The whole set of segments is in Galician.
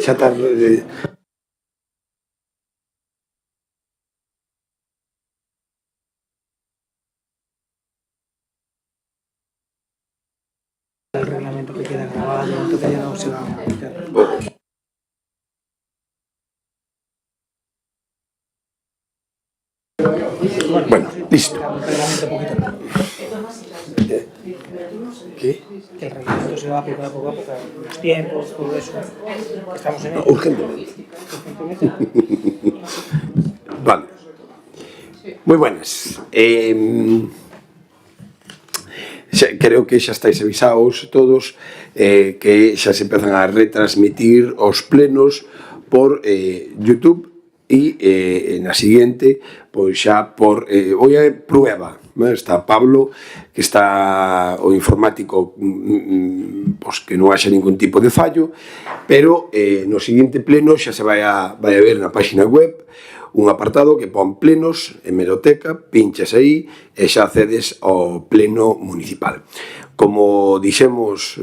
Xa está... El reglamento que queda grabado, entonces ya no se va a meter. Bueno, listo. El reglamento poquito a poco. ¿Qué? Que el reglamento se va aplicando poco a poco, los tiempos, todo eso. Estamos en ello. Urgentemente. Vale. Moi buenas. Creo que xa estáis avisados todos que xa se empezan a retransmitir os plenos por YouTube e na seguinte pois xa por hoy é prueba, está Pablo, que está o informático, pois que non haxa ningún tipo de fallo, pero no seguinte pleno xa se vai a ver na página web un apartado que pon plenos, hemeroteca, pinchas aí e xa accedes ao pleno municipal. Como dixemos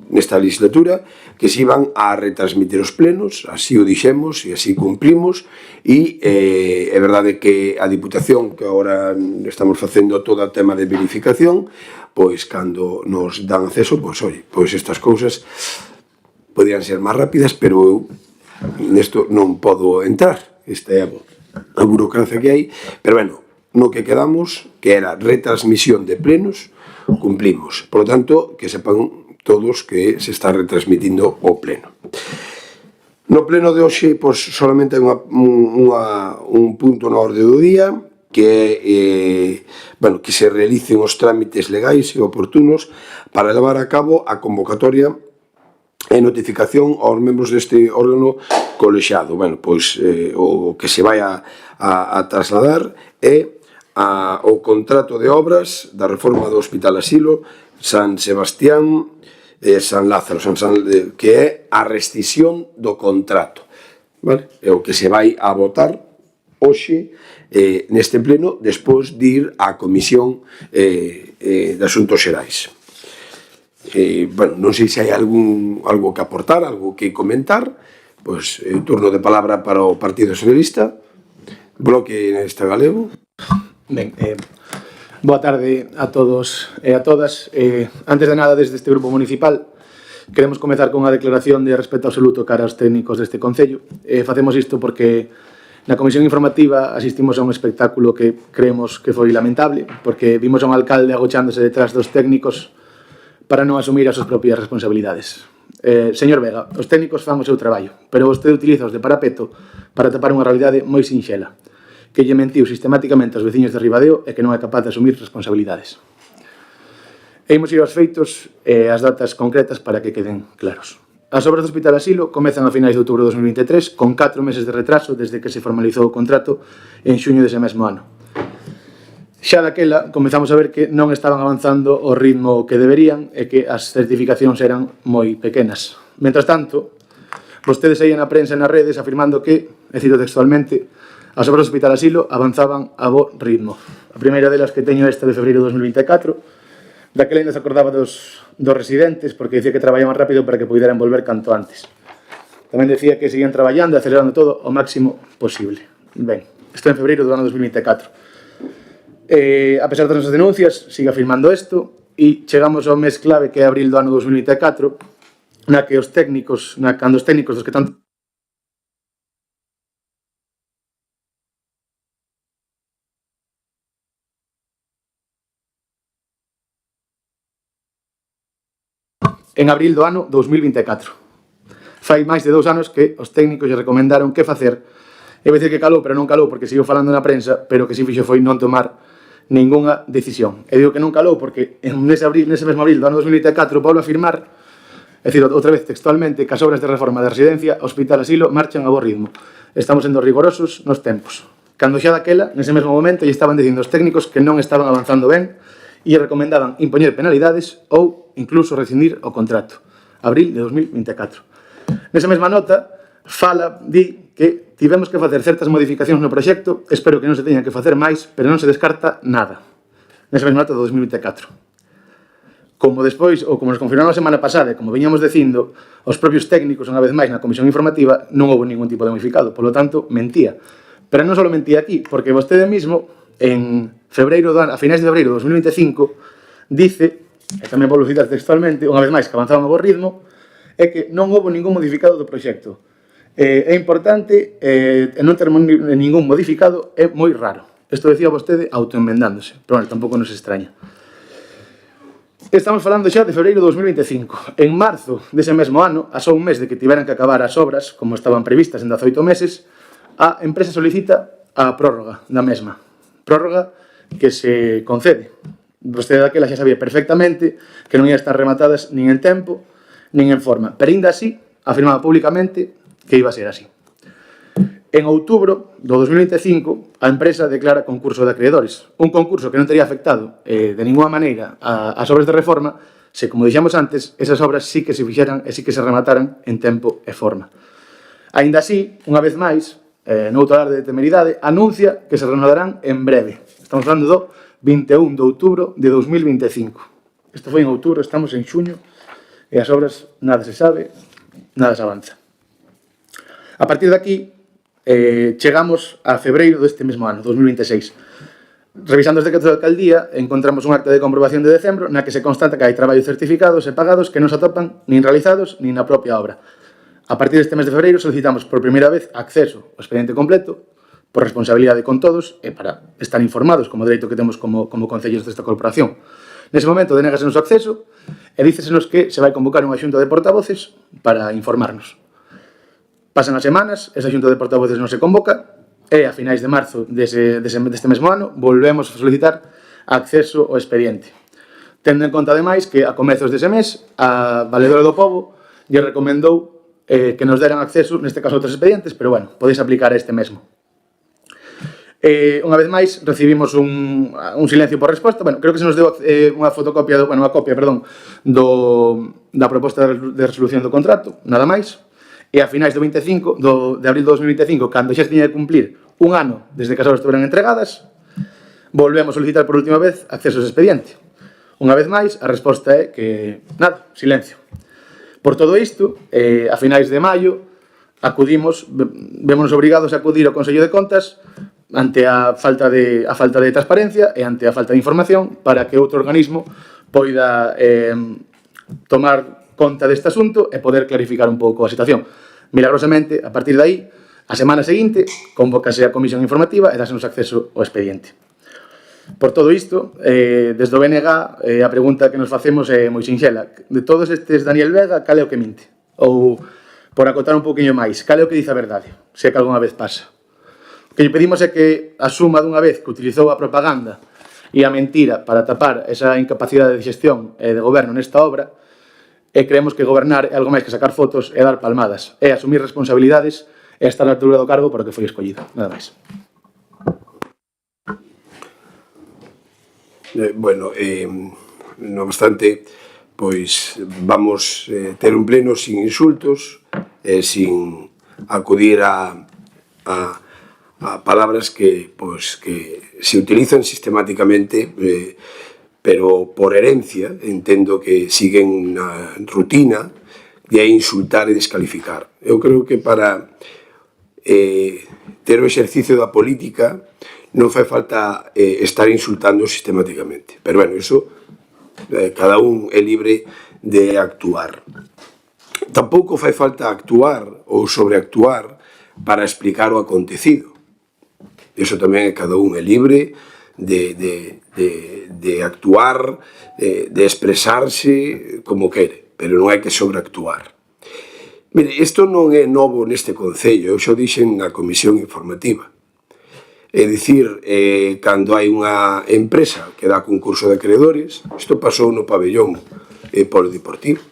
nesta legislatura, que se iban a retransmitir os plenos, así o dixemos e así cumplimos, e é verdade que a Diputación, que agora estamos facendo todo o tema de verificación, pois cando nos dan acceso, pois oi, pois estas cousas podían ser máis rápidas, pero eu nesto non podo entrar. Esta é a burocracia que hai, pero bueno, no que quedamos, que era retransmisión de plenos, cumplimos. Por lo tanto, que sepan todos que se está retransmitindo o pleno. No pleno de hoxe, pois, solamente hai un punto na orde do día, que bueno, que se realicen os trámites legais e oportunos para levar a cabo a convocatoria e notificación aos membros deste órgano colexiado. Bueno, pois o que se vai a trasladar é o contrato de obras da reforma do Hospital Asilo San Sebastián e San Lázaro, que é a rescisión do contrato. Vale? É o que se vai a votar hoxe neste pleno, despois de ir á Comisión de Asuntos Xerais. Bueno, non sei se hai algo que aportar, algo que comentar, pois turno de palabra para o Partido Socialista, Bloque Nacionalista Galego. Ben, boa tarde a todos e a todas. Antes de nada, desde este grupo municipal, queremos comezar con unha declaración de respeto absoluto cara aos técnicos deste Concello. Facemos isto porque na Comisión Informativa asistimos a un espectáculo que creemos que foi lamentable, porque vimos a un alcalde agochándose detrás dos técnicos para non asumir as súas propias responsabilidades. Señor Vega, os técnicos fan o seu traballo, pero vostede utiliza os de parapeto para tapar unha realidade moi sinxela, que lle mentiu sistemáticamente aos veciños de Ribadeo e que non é capaz de asumir responsabilidades. E imos ir aos feitos e as datas concretas para que queden claros. As obras do Hospital Asilo comezan a finais de outubro de 2023 con 4 meses de retraso desde que se formalizou o contrato en xuño dese mesmo ano. Xa daquela comezamos a ver que non estaban avanzando o ritmo que deberían e que as certificacións eran moi pequenas. Mentras tanto, vostedes saían na prensa e nas redes afirmando que, e cito textualmente, as obras do Hospital Asilo avanzaban a bo ritmo. A primeira delas que teño esta de febreiro de 2024, daquela ainda se acordaba dos residentes porque dicía que traballaban rápido para que puderan volver canto antes. Tamén decía que seguían traballando e acelerando todo o máximo posible. Ben, isto en febreiro do ano 2024. A pesar das nosas denuncias, sigue afirmando isto e chegamos ao mes clave que é abril do ano 2024, na que os técnicos, cando os técnicos dos que tanto en abril do ano 2024. Fai máis de 2 anos que os técnicos lle recomendaron que facer. É dicir que calou, pero non calou porque siguiu falando na prensa, pero que si fixo foi non tomar ningunha decisión. E digo que non calou porque nese mesmo abril do ano 2024 volve a afirmar, é dicir, outra vez textualmente, que as obras de reforma de residencia, Hospital Asilo, marchan a bo ritmo. Estamos sendo rigorosos nos tempos. Cando xa daquela, nese mesmo momento, lle estaban dicindo os técnicos que non estaban avanzando ben e recomendaban impoñer penalidades ou incluso rescindir o contrato. Abril de 2024. Nesa mesma nota, di que tivemos que facer certas modificacións no proxecto, espero que non se teñan que facer máis, pero non se descarta nada. Nesa mesma nota do 2024. como despois, ou como nos confirmaron a semana pasada, e como viñamos dicindo, os propios técnicos, unha vez máis, na comisión informativa, non houve ningún tipo de modificado, polo tanto, mentía. Pero non só mentía aquí, porque vostede mismo, en febreiro do ano, a finais de febreiro de 2025, dice, e tamén vou citar textualmente, unha vez máis que avanzaba a novo ritmo, é que non houve ningún modificado do proxecto. É importante, non ter ningún modificado é moi raro. Isto decía vostede autoenmendándose, pero bueno, tampouco nos extraña. Estamos falando xa de febreiro de 2025. En marzo dese mesmo ano, a só un mes de que tiveran que acabar as obras, como estaban previstas en 18 meses, a empresa solicita a prórroga da mesma. Prórroga que se concede. Vostede daquela xa sabía perfectamente que non ia estar rematadas nin en tempo, nin en forma. Pero ainda así, afirmaba públicamente que iba a ser así. En outubro do 2025, a empresa declara concurso de acreedores. Un concurso que non teria afectado de ninguna maneira as obras de reforma, se, como dixemos antes, esas obras sí que se fixeran e sí que se remataran en tempo e forma. Ainda así, unha vez máis, no outro alarde de temeridade, anuncia que se renovarán en breve. Estamos falando do 21 de outubro de 2025. Isto foi en outubro, estamos en xuño, e as obras nada se sabe, nada se avanza. A partir de aquí, chegamos a febreiro deste mesmo ano, 2026. Revisando os decretos de alcaldía, encontramos un acta de comprobación de decembro na que se constata que hai traballos certificados e pagados que non se atopan nin realizados nin na propia obra. A partir deste mes de febreiro solicitamos por primeira vez acceso ao expediente completo por responsabilidade con todos e para estar informados como dereito que temos como concellos desta corporación. Nese momento denégasenos o acceso e dícesenos que se vai convocar unha xunta de portavoces para informarnos. Pasan as semanas, esa xunta de portavoces non se convoca e a finais de marzo deste mesmo ano volvemos a solicitar acceso ao expediente. Tendo en conta, ademais, que a comezos dese mes a Valedora do Pobo lle recomendou que nos deran acceso, neste caso, a outros expedientes, pero, bueno, podéis aplicar este mesmo. Unha vez máis, recibimos un silencio por resposta. Bueno, creo que se nos deu unha fotocopia, unha copia, perdón, da proposta de resolución do contrato, nada máis. E a finais do 25, de abril de 2025, cando xa se tiña que cumplir un ano desde que as obras estiveran entregadas, volvemos a solicitar por última vez acceso ao expediente. Unha vez máis, a resposta é que, nada, silencio. Por todo isto, a finais de maio, vémonos obrigados a acudir ao Consello de Contas ante a falta de transparencia e ante a falta de información para que outro organismo poida tomar conta deste asunto e poder clarificar un pouco a situación. Milagrosamente, a partir de aí, a semana seguinte, convócase a comisión informativa e dásenos acceso ao expediente. Por todo isto, desde o BNG, a pregunta que nos facemos é moi sinxela. De todos estes Daniel Vega, cal é o que minte? Ou, por acotar un poquinho máis, cal é o que dice a verdade? Se é que algunha vez pasa. O que lle pedimos é que asuma dunha vez que utilizou a propaganda e a mentira para tapar esa incapacidade de xestión e de goberno nesta obra, e creemos que gobernar é algo máis que sacar fotos e dar palmadas, é asumir responsabilidades e estar na altura do cargo para o que foi escollido. Nada máis. Bueno, non obstante, pois vamos ter un pleno sin insultos, sin acudir a palabras que se utilizan sistemáticamente, pero por herencia, entendo que siguen na rutina de insultar e descalificar. Eu creo que para ter o exercicio da política non fai falta estar insultando sistemáticamente. Pero, bueno, iso, cada un é libre de actuar. Tampouco fai falta actuar ou sobreactuar para explicar o acontecido. Iso tamén cada un é libre de actuar, de expresarse como quere, pero non hai que sobreactuar. Mire, isto non é novo neste Concello, eu xo dixen na comisión informativa. É dicir, cando hai unha empresa que dá concurso de acreedores, isto pasou no pabellón polideportivo,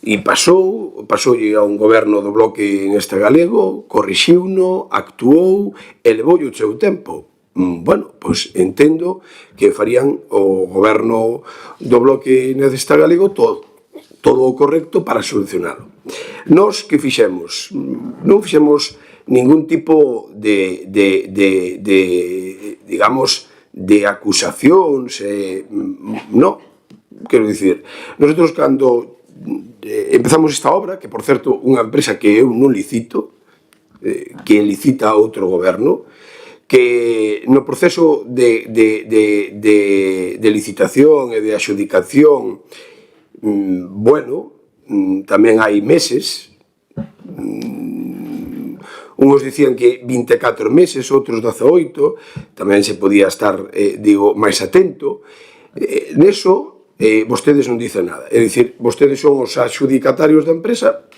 e pasoulle a un goberno do bloque neste galego, corrixiuno, actuou e levoulle o seu tempo. Bueno, pois entendo que farían o goberno do bloque neste galego todo o correcto para solucionalo. Nós que fixemos? Non fixemos ningún tipo digamos, de acusacións, non. quero dicir, nosotros cando empezamos esta obra, que por certo unha empresa que eu non licito, que licita a outro goberno, que no proceso de licitación e de adxudicación, bueno, tamén hai meses, uns dicían que 24 meses, outros 18, tamén se podía estar, digo, máis atento. Neso, vostedes non dicen nada. É dicir, vostedes son os adxudicatarios da empresa,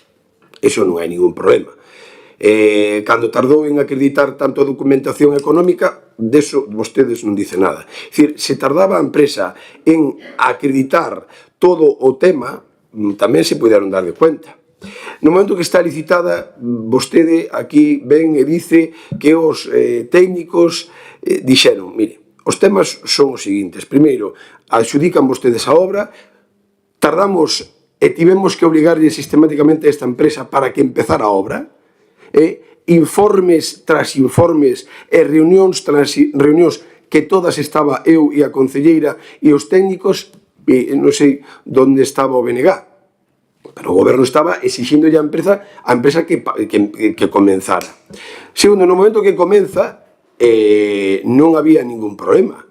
eso non hai ningún problema. Cando tardou en acreditar tanto a documentación económica, deso vostedes non dicen nada. É dicir, se tardaba a empresa en acreditar todo o tema, tamén se puderon dar de cuenta. No momento que está licitada, vostede aquí ven e dice que os técnicos dixeron, mire, os temas son os seguintes. Primeiro, adxudican vostedes a obra, tardamos e tivemos que obligarlle sistemáticamente a esta empresa para que empezara a obra, informes tras informes e reunións tras reunións que todas estaba eu e a concelleira e os técnicos, non sei onde estaba o BNG, pero o goberno estaba exixindo a empresa que comenzara. Segundo, no momento que comeza, non había ningún problema.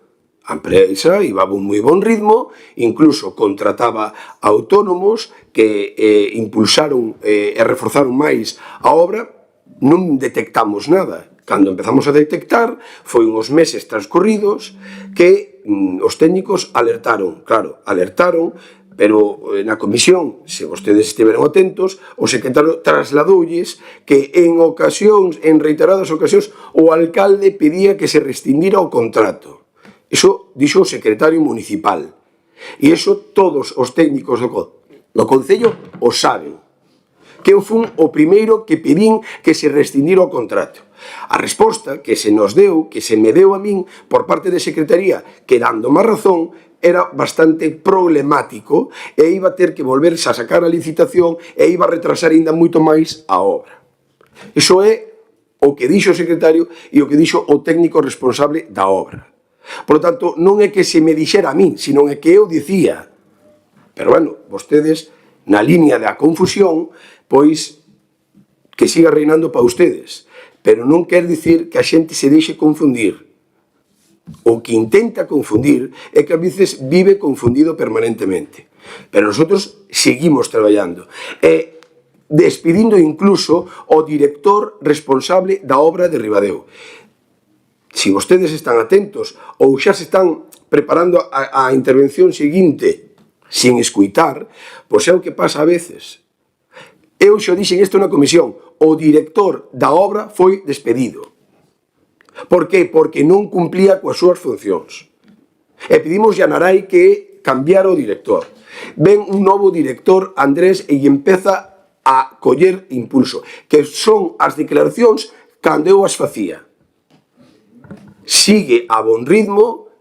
A empresa iba a un moi bon ritmo, incluso contrataba autónomos que impulsaron e reforzaron máis a obra, non detectamos nada. Cando empezamos a detectar, foi uns meses transcorridos que os técnicos alertaron, claro, alertaron, pero na comisión, se vostedes estiveron atentos, o secretario trasladoulles que en ocasións, en reiteradas ocasións, o alcalde pedía que se rescindira o contrato. Iso dixo o secretario municipal. E iso todos os técnicos do Concello o saben. Que eu fun o primeiro que pedín que se rescindira o contrato. A resposta que se nos deu, que se me deu a min por parte de Secretaría, que dando má razón, era bastante problemático e iba a ter que volverse a sacar a licitación e iba a retrasar ainda moito máis a obra. Iso é o que dixo o secretario e o que dixo o técnico responsable da obra. Por lo tanto, non é que se me dixera a min, sino é que eu dicía. Pero, bueno, vostedes, na línea da confusión, pois, que siga reinando para ustedes. Pero non quer dicir que a xente se deixe confundir. O que intenta confundir é que a veces vive confundido permanentemente. Pero nosotros seguimos traballando. E despedindo incluso o director responsable da obra de Ribadeo. Si vostedes están atentos ou xa se están preparando a intervención seguinte sin escuitar, pois é o que pasa a veces. Eu xa dixen isto na comisión, o director da obra foi despedido. Por que? Porque non cumplía coas súas funcións. E pedimos a Narai que cambiara o director. Ven un novo director, Andrés, e empeza a coller impulso, que son as declaracións cando eu as facía. Sigue a bon ritmo,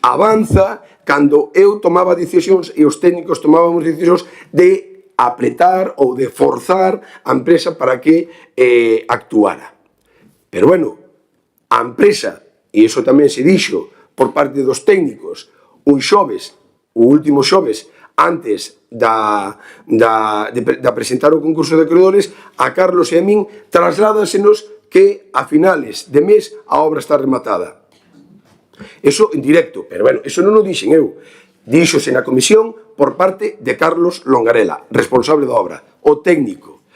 avanza, cando eu tomaba decisións e os técnicos tomábamos decisións de apretar ou de forzar a empresa para que actuara. Pero, bueno, a empresa, e iso tamén se dixo por parte dos técnicos, un xoves, o último xoves, antes de presentar o concurso de acreedores, a Carlos e a min trasládasenos que a finales de mes a obra está rematada. Eso en directo, pero bueno, eso non o dixen eu. Díxose na comisión por parte de Carlos Longarela, responsable da obra, o técnico.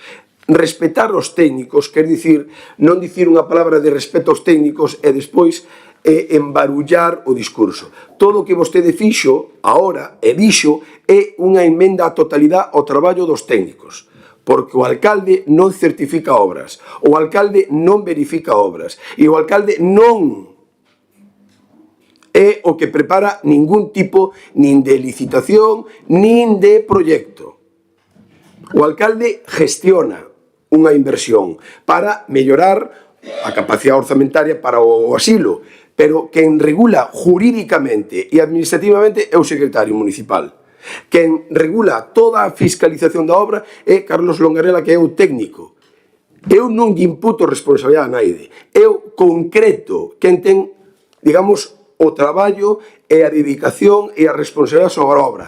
Respetar os técnicos, quer dicir, non dicir unha palabra de respeto aos técnicos e despois embarullar o discurso. Todo o que vostede fixo, agora, e dixo, é unha emenda á totalidade ao traballo dos técnicos. Porque o alcalde non certifica obras, o alcalde non verifica obras, e o alcalde non é o que prepara ningún tipo nin de licitación, nin de proxecto. O alcalde gestiona unha inversión para mellorar a capacidade orzamentaria para o asilo, pero quen regula jurídicamente e administrativamente é o secretario municipal. Quen regula toda a fiscalización da obra é Carlos Longarela, que é o técnico. Eu non lle imputo responsabilidade a naide. Eu concreto quen ten, digamos, o traballo e a dedicación e a responsabilidade sobre a obra.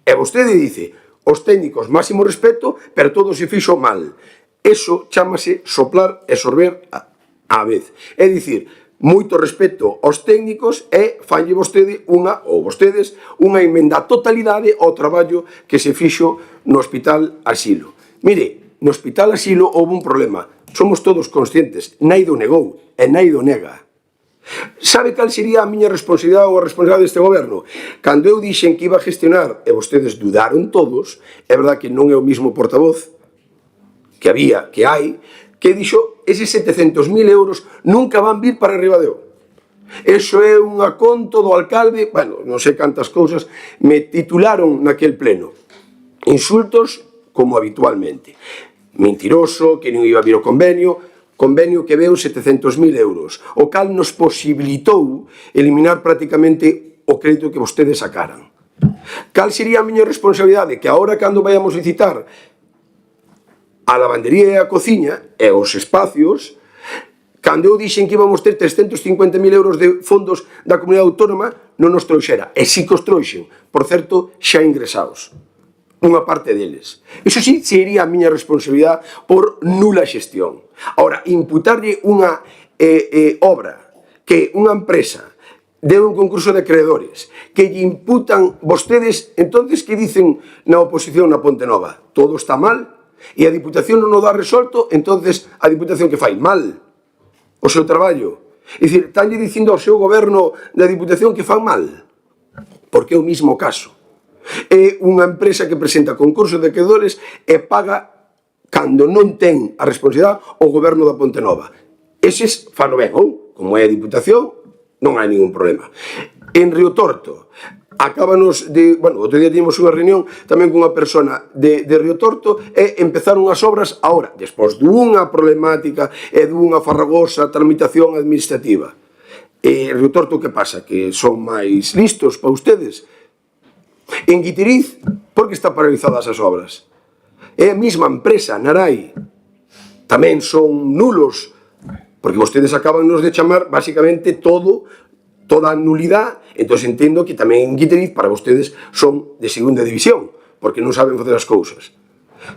E vostede dice, os técnicos máximo respeto, pero todo se fixo mal. Eso chámase soplar e sorber á vez. É dicir, moito respeto aos técnicos e fanlle vostede vostedes unha emenda a totalidade ao traballo que se fixo no Hospital Asilo. Mire, no Hospital Asilo houve un problema. Somos todos conscientes. Naido negou e naido nega. Sabe cal sería a miña responsabilidade ou a responsabilidade deste goberno? Cando eu dixen que iba a gestionar e vostedes dudaron todos, é verdad que non é o mismo portavoz que había, que hai, que dixo eses 700.000 euros nunca van vir para Ribadeo. Eso é un aconto do alcalde, bueno, non sei cantas cousas me titularon naquel pleno. Insultos como habitualmente. Mentiroso, que non iba a vir o convenio que veu 700.000 euros, o cal nos posibilitou eliminar prácticamente o crédito que vostedes sacaran. Cal sería a miña responsabilidade? Que agora, cando vayamos licitar a lavandería e a cociña e os espacios, cando eu dixen que íbamos ter 350.000 euros de fondos da comunidade autónoma, non nos trouxera. E si que os trouxen, por certo, xa ingresados. Unha parte deles. Iso sí sería a miña responsabilidade por nula xestión. Ahora, imputarlle unha obra que unha empresa deu un concurso de acreedores que lle imputan vostedes, entonces que dicen na oposición na Ponte Nova? Todo está mal e a Diputación non o dá resolto, entonces a Diputación que fai? Mal o seu traballo. É dicir, estánlle dicindo ao seu goberno da Diputación que fan mal, porque é o mismo caso. É unha empresa que presenta concursos de acreedores e paga cando non ten a responsabilidade o goberno da Ponte Nova. Eses fano ben, ou, como é a Diputación, non hai ningún problema. En Río Torto, acábanos de... Bueno, outro día tínhamos unha reunión tamén con unha persona de Río Torto e empezaron as obras agora, despois dunha problemática e dunha farragosa tramitación administrativa. E Río Torto, que pasa? Que son máis listos para ustedes? En Guitiriz, por que está paralizadas as obras? É a mesma empresa, Narai. Tamén son nulos, porque vostedes acabannos de chamar basicamente toda a nulidade, entón entendo que tamén en Guitiriz para vostedes son de segunda división, porque non saben facer as cousas.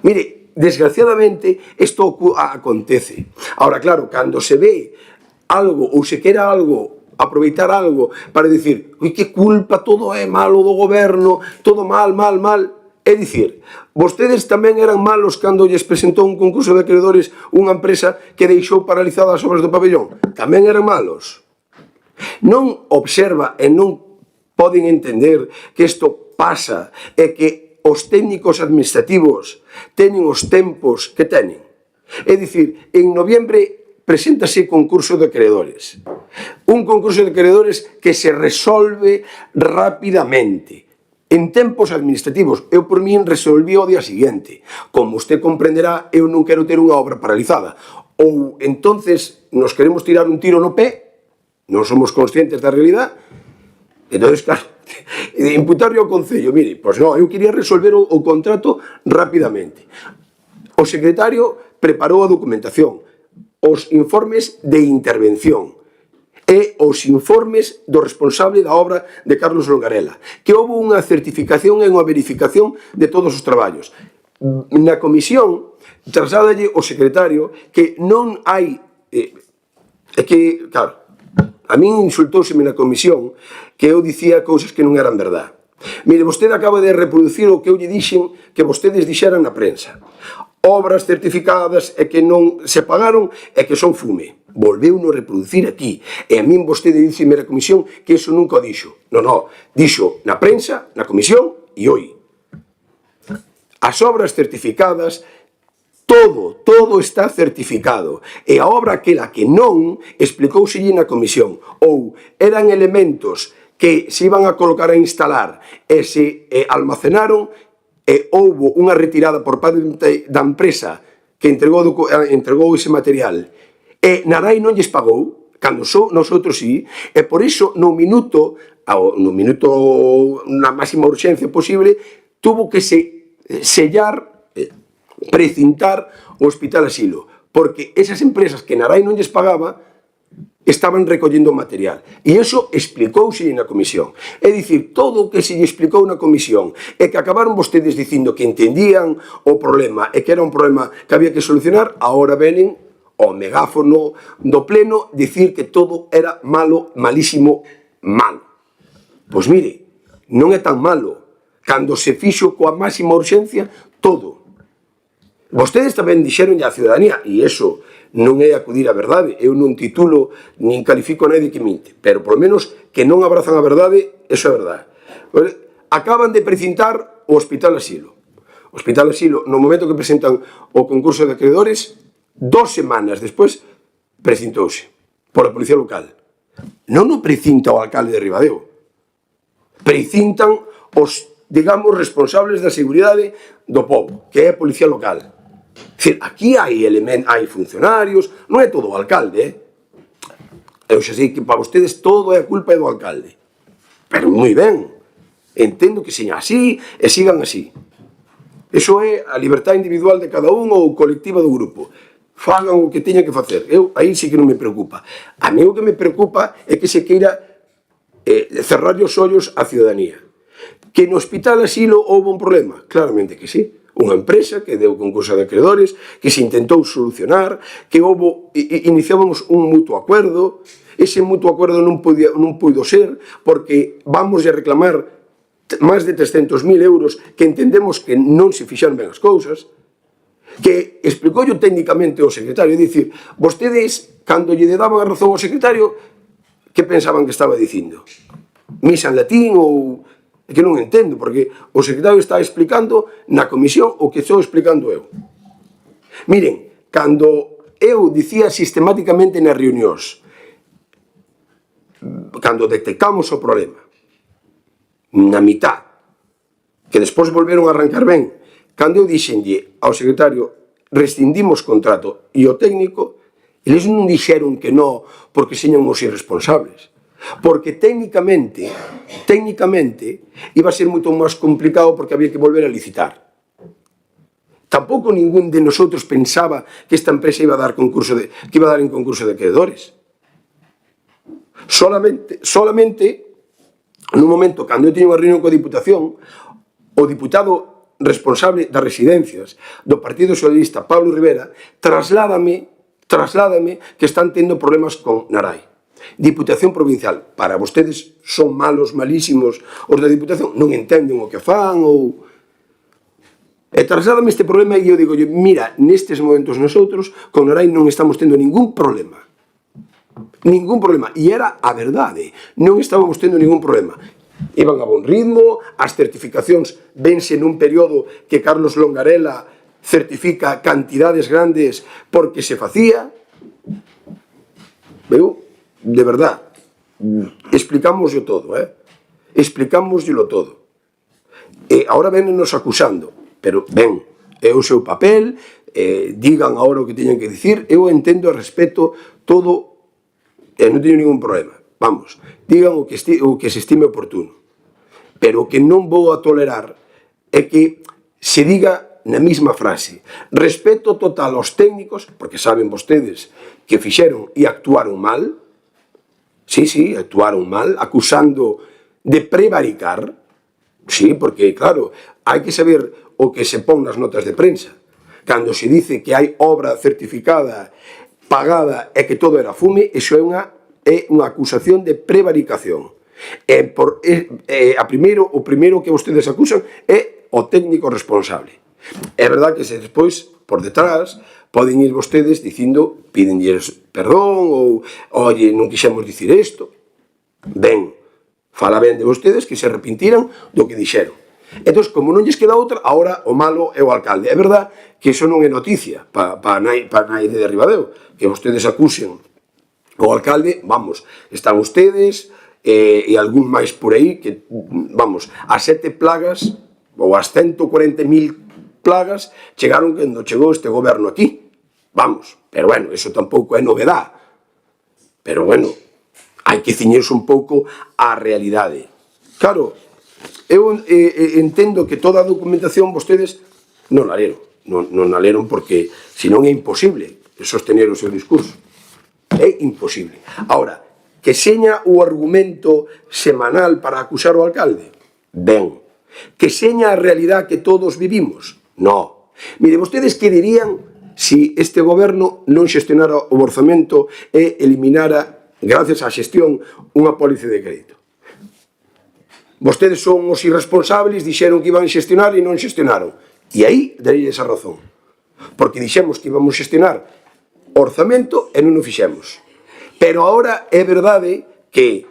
Mire, desgraciadamente, isto acontece. Ahora, claro, cando se ve algo ou se quera algo, aproveitar algo para dicir, ui, que culpa, todo é malo do goberno, todo mal. É dicir, vostedes tamén eran malos cando lles presentou un concurso de acreedores unha empresa que deixou paralizadas as obras do pabellón. Tamén eran malos. Non observa e non poden entender que isto pasa e que os técnicos administrativos teñen os tempos que teñen. É dicir, en noviembre preséntase concurso de acreedores. Un concurso de acreedores que se resolve rapidamente, en tempos administrativos. Eu, por min, resolví o día seguinte. Como usted comprenderá, eu non quero ter unha obra paralizada. Ou, entonces, nos queremos tirar un tiro no pé, non somos conscientes da realidade, entonces, claro, imputarle ao Concello, mire, pois non, eu quería resolver o contrato rapidamente. O secretario preparou a documentación, os informes de intervención e os informes do responsable da obra de Carlos Longarela, que houve unha certificación e unha verificación de todos os traballos. Na comisión, trasladalle o secretario que non hai... É que, claro, a min insultouseme na comisión que eu dicía cousas que non eran verdad. Mire, vostede acaba de reproducir o que eu lle dixen que vostedes dixeran na prensa. Obras certificadas e que non se pagaron e que son fume. Volveu-no reproducir aquí. E a min vostede dicime na comisión que iso nunca o dixo. Non, dixo na prensa, na comisión e hoi. As obras certificadas, todo está certificado. E a obra aquela que non, explicouselle na comisión. Ou eran elementos que se iban a colocar a instalar e se almacenaron e houbo unha retirada por parte da empresa que entregou ese material e Narai non lles pagou, cando nosotros sí, e por iso no minuto na máxima urxencia posible tuvo que sellar, precintar o Hospital Asilo, porque esas empresas que Narai non lles pagaba estaban recollendo material. E iso explicouse na comisión. É dicir, todo o que se lle explicou na comisión e que acabaron vostedes dicindo que entendían o problema e que era un problema que había que solucionar, agora venen ao megáfono do pleno dicir que todo era malo, malísimo, malo. Pois mire, non é tan malo. Cando se fixo coa máxima urxencia, todo. Vostedes tamén dixeron a ciudadanía, e iso non é acudir á verdade, eu non titulo nin califico a nadie que minte, pero polo menos que non abrazan a verdade, iso é verdade. Acaban de precintar o Hospital Asilo. O Hospital Asilo, no momento que presentan o concurso de acreedores, 2 semanas despois, precintouse pola Policía Local. Non o precinta o alcalde de Ribadeo, precintan os, digamos, responsables da seguridade do pobo, que é a Policía Local. Dicir, aquí hai funcionarios, non é todo o alcalde, Eu xa sei que para vostedes todo é a culpa do alcalde. Pero moi ben, entendo que seña así e sigan así. Iso é a liberdade individual de cada un ou colectiva do grupo. Fagan o que teñan que facer. Eu, aí sí que non me preocupa. A mí o que me preocupa é que se queira cerrar os ollos á ciudadanía. Que no Hospital Asilo houve un problema? Claramente que sí. Unha empresa que deu concurso de acreedores, que se intentou solucionar, que iniciábamos un mutuo acuerdo, ese mutuo acuerdo non puido ser, porque vamos a reclamar máis de 300.000 euros que entendemos que non se fixaron ben as cousas, que explicou técnicamente o secretario, é dicir, vostedes, cando lle daban a razón ao secretario, que pensaban que estaba dicindo? Misa en latín ou... É que non entendo, porque o secretario está explicando na comisión o que estou explicando eu. Miren, cando eu dicía sistemáticamente nas reunións, cando detectamos o problema, na mitad, que despois volveron a arrancar ben, cando eu dixenlle ao secretario rescindimos contrato e o técnico, eles non dixeron que non porque señan os irresponsables. Porque técnicamente iba a ser moito máis complicado porque había que volver a licitar. Tampouco ningún de nosotros pensaba que esta empresa iba a dar en concurso de acreedores. Solamente nun momento, cando eu teño unha reunión coa Diputación, o diputado responsable das residencias do Partido Socialista, Pablo Rivera, trasládame que están tendo problemas con Narai. Diputación Provincial, para vostedes son malos, malísimos os da Diputación, non entenden o que fan ou... E trasládame este problema e eu digo, mira, nestes momentos nosotros con Narai non estamos tendo ningún problema. Ningún problema. E era a verdade, non estábamos tendo ningún problema. Iban a bon ritmo, as certificacións vense nun período que Carlos Longarela certifica cantidades grandes porque se facía. Veu? De verdad, explicámoslo todo, explicámoslo todo. E agora venenos acusando, pero ben, é o seu papel, digan agora o que teñen que dicir, eu entendo e respeto todo, e non teño ningún problema, vamos, digan o que se estime oportuno. Pero o que non vou a tolerar é que se diga na mesma frase, respeto total aos técnicos, porque saben vostedes que fixeron e actuaron mal. Sí, actuaron mal, acusando de prevaricar. Sí, porque, claro, hai que saber o que se pon nas notas de prensa. Cando se dice que hai obra certificada, pagada e que todo era fume, iso é unha acusación de prevaricación. O primeiro que vostedes acusan é o técnico responsable. É verdad que se despois, por detrás, poden ir vostedes dicindo, pídenlles perdón ou, oye, non quixemos dicir isto. Ben, fala ben de vostedes que se arrepintiran do que dixeron. Entón, como non lles queda outra, agora o malo é o alcalde. É verdad que iso non é noticia para naide de Ribadeo, que vostedes acusen o alcalde, vamos, están vostedes e algún máis por aí, que, vamos, as 7 plagas ou as 140.000 plagas chegaron cando chegou este goberno aquí. Vamos, pero bueno, eso tampouco é novedad. Pero bueno, hai que ciñerse un pouco á realidade. Claro, eu entendo que toda a documentación vostedes non a leron. Non a leron porque senón é imposible sostener o seu discurso. É imposible. Ahora, que seña o argumento semanal para acusar o alcalde? Ben. Que seña a realidade que todos vivimos? No. Mire, vostedes que dirían se este goberno non xestionara o orzamento e eliminara, gracias á xestión, unha pólice de crédito? Vostedes son os irresponsables, dixeron que iban a xestionar e non xestionaron. E aí darílles a razón. Porque dixemos que íbamos a xestionar orzamento e non o fixemos. Pero agora é verdade que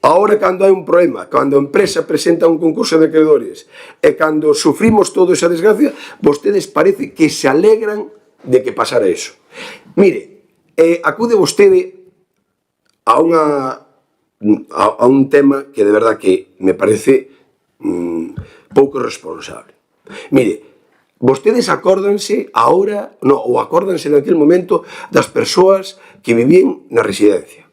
agora cando hai un problema, cando a empresa presenta un concurso de acreedores e cando sufrimos toda esa desgracia, vostedes parece que se alegran de que pasara eso. Mire, acude vostede a un tema que de verdad que me parece pouco responsable. Mire, vostedes acórdanse agora, ou acórdanse naquele momento das persoas que vivían na residencia.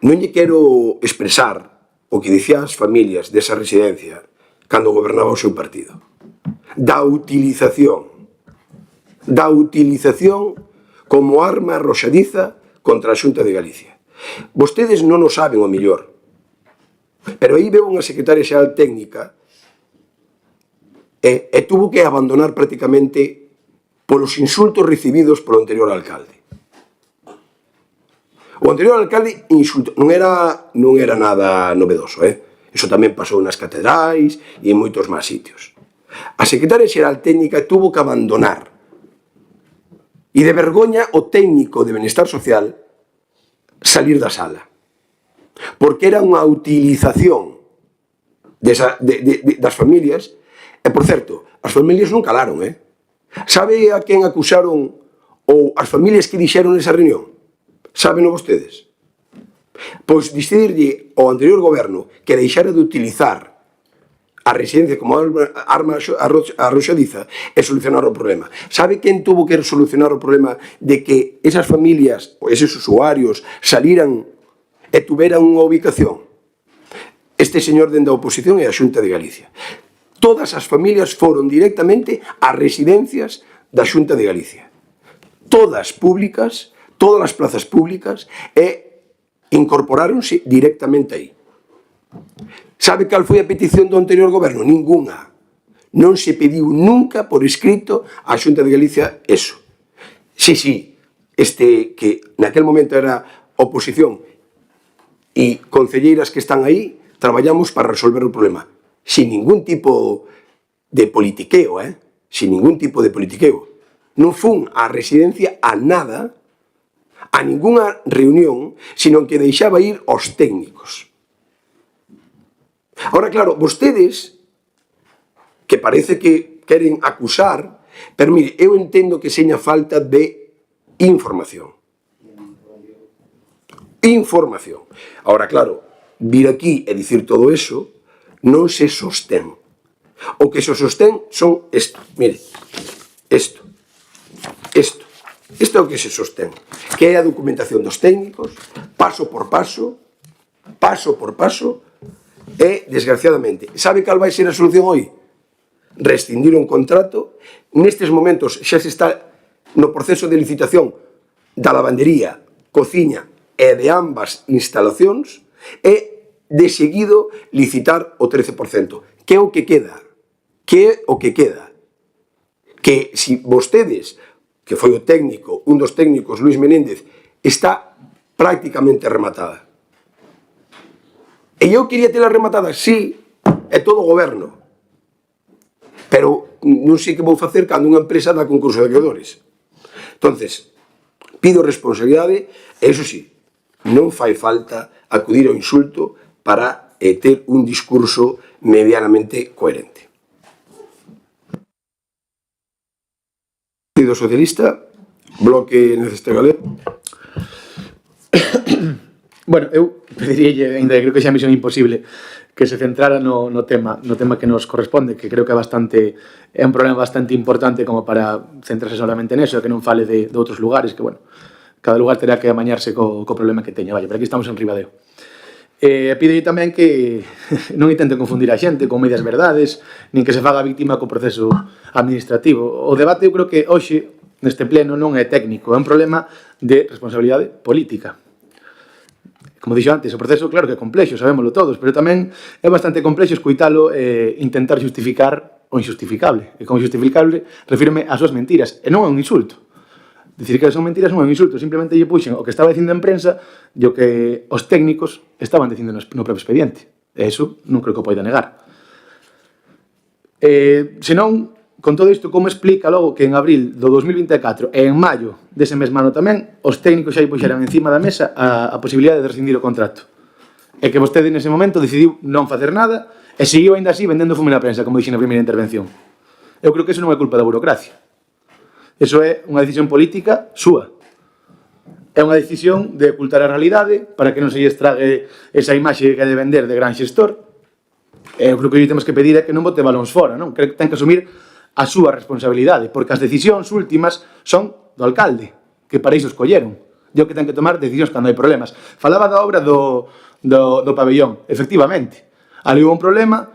Non lle quero expresar o que dicían as familias desa residencia cando gobernaba o seu partido. Da utilización como arma arroxadiza contra a Xunta de Galicia. Vostedes non o saben o mellor, pero aí veo unha secretaria xeral técnica e tuvo que abandonar prácticamente polos insultos recibidos polo anterior alcalde. O anterior alcalde insultou, non era nada novedoso, Eso tamén pasou nas catedrais e en moitos máis sitios. A secretaria xeral técnica tuvo que abandonar e de vergoña o técnico de Benestar Social salir da sala. Porque era unha utilización das familias. E, por certo, as familias non calaron, Sabe a quen acusaron ou as familias que dixeron nesa reunión? Sabeno vostedes? Pois decidirlle ao anterior goberno que deixara de utilizar a residencia como arma arroxadiza e solucionar o problema. Sabe quen tuvo que solucionar o problema de que esas familias, ou eses usuarios, saliran e tuveran unha ubicación? Este señor dende a oposición e a Xunta de Galicia. Todas as familias foron directamente ás residencias da Xunta de Galicia. Todas públicas, todas as plazas públicas, e incorporáronse directamente aí. Sabe cal foi a petición do anterior goberno? Ningunha. Non se pediu nunca por escrito á Xunta de Galicia eso. Sí, que naquel momento era oposición e concelleiras que están aí, traballamos para resolver o problema. Sin ningún tipo de politiqueo, Sin ningún tipo de politiqueo. Non fun á residencia a nada, a ningunha reunión, sino que deixaba ir aos técnicos. Ahora, claro, vostedes, que parece que queren acusar, pero mire, eu entendo que seña falta de información. Información. Ahora, claro, vir aquí e dicir todo eso non se sostén. O que se sostén son isto. Mire, isto. Isto é o que se sostén. Que é a documentación dos técnicos, paso por paso, e, desgraciadamente, sabe cal vai ser a solución hoy? Rescindir un contrato. Nestes momentos xa se está no proceso de licitación da lavandería, cociña e de ambas instalacións e, de seguido, licitar o 13%. Que é o que queda? Que si vostedes, que foi o técnico, un dos técnicos, Luis Menéndez, está prácticamente rematada. E eu quería tela rematada, sí, é todo o goberno. Pero non sei que vou facer cando unha empresa dá concurso de acreedores. Entonces, pido responsabilidade, e iso sí, non fai falta acudir ao insulto para ter un discurso medianamente coherente. Partido Socialista, Bloque Necesidade Galego. Bueno, eu pedirílle, ainda creo que xa misión imposible, que se centrara no tema que nos corresponde, que creo que é un problema bastante importante como para centrarse solamente neso, e que non fale de outros lugares, que, bueno, cada lugar terá que amañarse co problema que teña. Vaya, pero aquí estamos en Ribadeo. Pídelle tamén que non intenten confundir a xente con medias verdades, nin que se faga víctima co proceso administrativo. O debate, eu creo que hoxe, neste pleno non é técnico, é un problema de responsabilidade política. Como dixo antes, o proceso claro que é complexo, sabémoslo todos, pero tamén é bastante complexo escuitalo e intentar justificar o injustificable. E como injustificable, refírome ás súas mentiras, e non é un insulto. Dicir que son mentiras non é un insulto, simplemente lle puxen o que estaba dicindo en prensa e o que os técnicos estaban dicindo no propio expediente. E iso non creo que o poida negar. Senón, con todo isto, como explica logo que en abril do 2024 e en maio dese mesmo ano tamén, os técnicos xa puxeran encima da mesa a posibilidade de rescindir o contrato? E que vostede nese momento decidiu non facer nada e seguiu ainda así vendendo fume na prensa, como dixen na primeira intervención. Eu creo que iso non é culpa da burocracia. Iso é unha decisión política súa. É unha decisión de ocultar a realidade para que non se lle estrague esa imaxe que hai de vender de gran xestor. Eu creo que hoxe temos que pedir é que non bote balóns fora, non? Creo que ten que asumir a súa responsabilidade, porque as decisións últimas son do alcalde, que para iso escolleron. Yo que ten que tomar decisións cando hai problemas. Falaba da obra do pabellón, efectivamente. Ali houve un problema,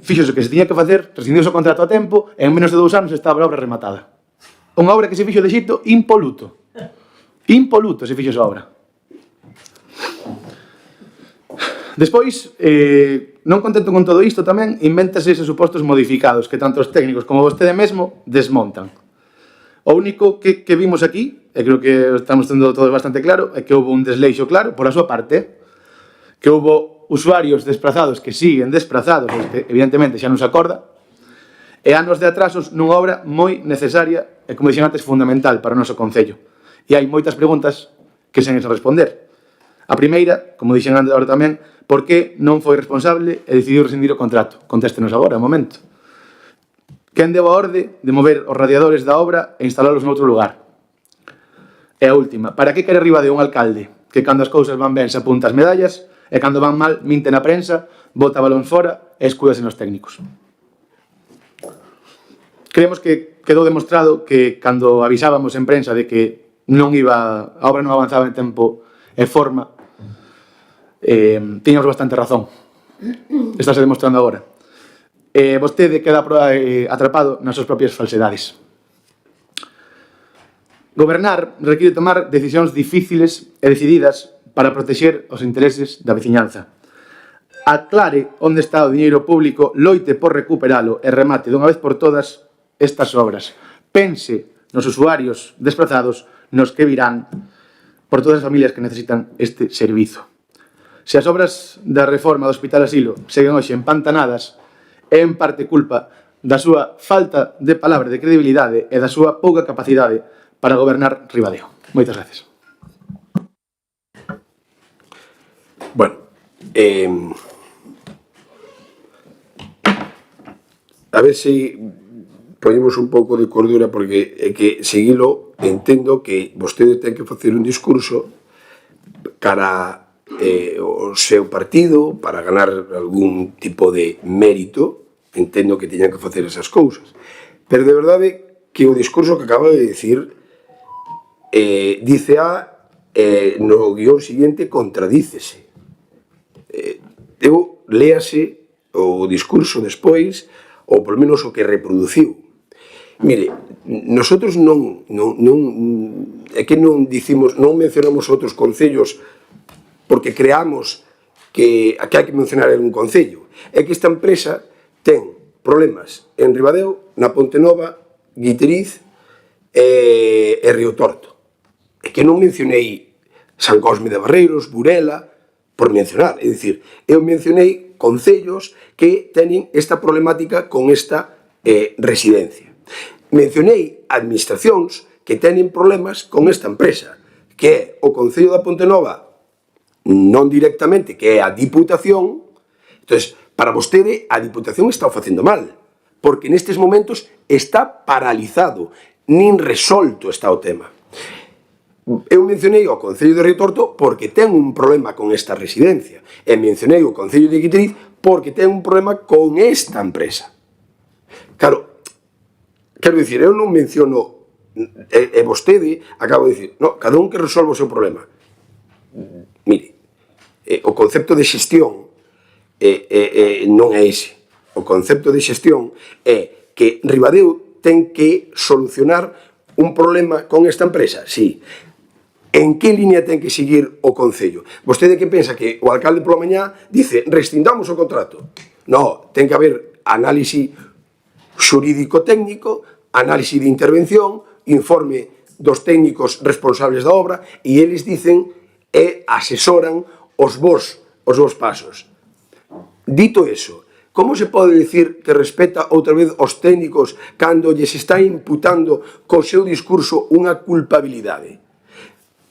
fíxose que se tiña que facer, rescindiuse o contrato a tempo, e en menos de 2 anos estaba a obra rematada. Unha obra que se fixo de xeito impoluto. Impoluto se fixo esa obra. Despois, non contento con todo isto tamén, invéntase eses supostos modificados que tanto os técnicos como vostede mesmo desmontan. O único que vimos aquí, e creo que estamos tendo todo bastante claro, é que houve un desleixo claro por a súa parte, que houve usuarios desprazados que siguen desprazados, que evidentemente xa non se acorda, e anos de atrasos nunha obra moi necesaria e, como dixen antes, fundamental para o noso concello. E hai moitas preguntas que sen responder. A primeira, como dixen antes agora tamén, por que non foi responsable e decidiu rescindir o contrato? Contéstenos agora, un momento. Quen deu a orde de mover os radiadores da obra e instalalos noutro lugar? E a última, para que quere Ribadeo un alcalde que cando as cousas van ben se apunta as medallas e cando van mal minte na prensa, bota balóns fora e escúdase nos técnicos? Creemos que quedou demostrado que cando avisábamos en prensa de que a obra non avanzaba en tempo e forma, tiñamos bastante razón. Estáse demostrando agora. Vostede queda atrapado nas súas propias falsedades. Gobernar require tomar decisións difíciles e decididas para protexer os intereses da veciñanza. Aclare onde está o diñeiro público, loite por recuperalo e remate dunha vez por todas estas obras. Pense nos usuarios desplazados, nos que virán, por todas as familias que necesitan este servizo. Se as obras da reforma do Hospital Asilo seguen hoxe empantanadas, é en parte culpa da súa falta de palabra de credibilidade e da súa pouca capacidade para gobernar Ribadeo. Moitas gracias. Bueno, a ver se ponemos un pouco de cordura, porque é que seguilo, entendo que vostede ten que facer un discurso cara o seu partido para ganar algún tipo de mérito, entendo que teñan que facer esas cousas, pero de verdade que o discurso que acaba de dicir dice A, no guión siguiente contradícese. Léase o discurso despois, ou polo menos o que reproduciu. Mire, nosotros non mencionamos outros concellos porque creamos que hai que mencionar un concello. É que esta empresa ten problemas en Ribadeo, na Pontenova, Guiteriz e Río Torto. É que non mencionei San Cosme de Barreiros, Burela, por mencionar. É dicir, eu mencionei concellos que teñen esta problemática con esta residencia. Mencionei administracións que teñen problemas con esta empresa, que é o Concello da Pontenova, non directamente, que é a Diputación. Entón, para vostede, a Diputación está o facendo mal, porque nestes momentos está paralizado, nin resolto está o tema. Eu mencionei o Concello de Río Torto porque ten un problema con esta residencia, e mencionei o Concello de Guiteriz porque ten un problema con esta empresa. Claro, quero dicir, eu non menciono, e vostede acaba de dicir, no, cada un que resolva o seu problema. Mire, o concepto de xestión non é ese. O concepto de xestión é que Ribadeo ten que solucionar un problema con esta empresa? Sí. En que línea ten que seguir o Concello? Vostede que pensa que o alcalde pola mañá dice rescindamos o contrato? No, ten que haber análise xurídico-técnico, análise de intervención, informe dos técnicos responsables da obra e eles dicen e asesoran os vos pasos. Dito eso, como se pode dicir que respeta outra vez os técnicos cando lles está imputando co seu discurso unha culpabilidade?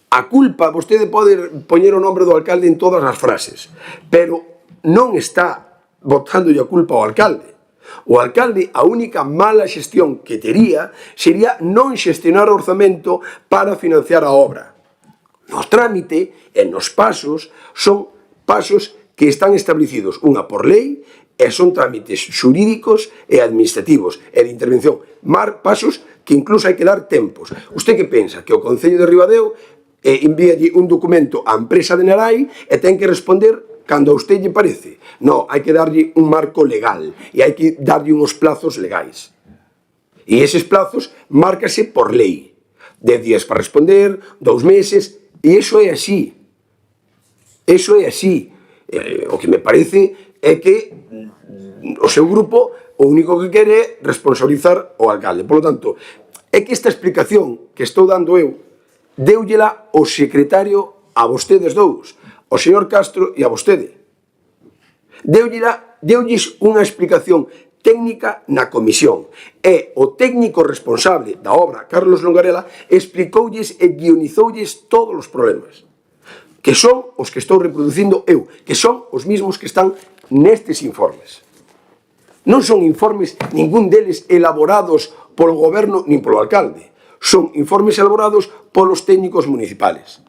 A culpa, vostede pode poñer o nombre do alcalde en todas as frases, pero non está botándolle a culpa ao alcalde. O alcalde, a única mala xestión que tería sería non xestionar o orzamento para financiar a obra. No trámite e nos pasos son pasos que están establecidos unha por lei e son trámites xurídicos e administrativos e de intervención. Pasos que incluso hai que dar tempos. Usted que pensa que o Concello de Ribadeo envíalle un documento á empresa de Narai e ten que responder cando a usted lle parece? No, hai que darlle un marco legal e hai que darlle uns plazos legais. E eses plazos márcase por lei. 10 días para responder, 2 meses, e iso é así. Iso é así. O que me parece é que o seu grupo o único que quere é responsabilizar o alcalde. Por lo tanto, é que esta explicación que estou dando eu deullela o secretario a vostedes dous, o señor Castro e a vostede. Deulles unha explicación técnica na comisión. E o técnico responsable da obra, Carlos Longarela, explicoulles e guionizоulles todos os problemas. Que son os que estou reproducindo eu, que son os mismos que están nestes informes. Non son informes, ningún deles, elaborados polo goberno nin polo alcalde. Son informes elaborados polos técnicos municipales.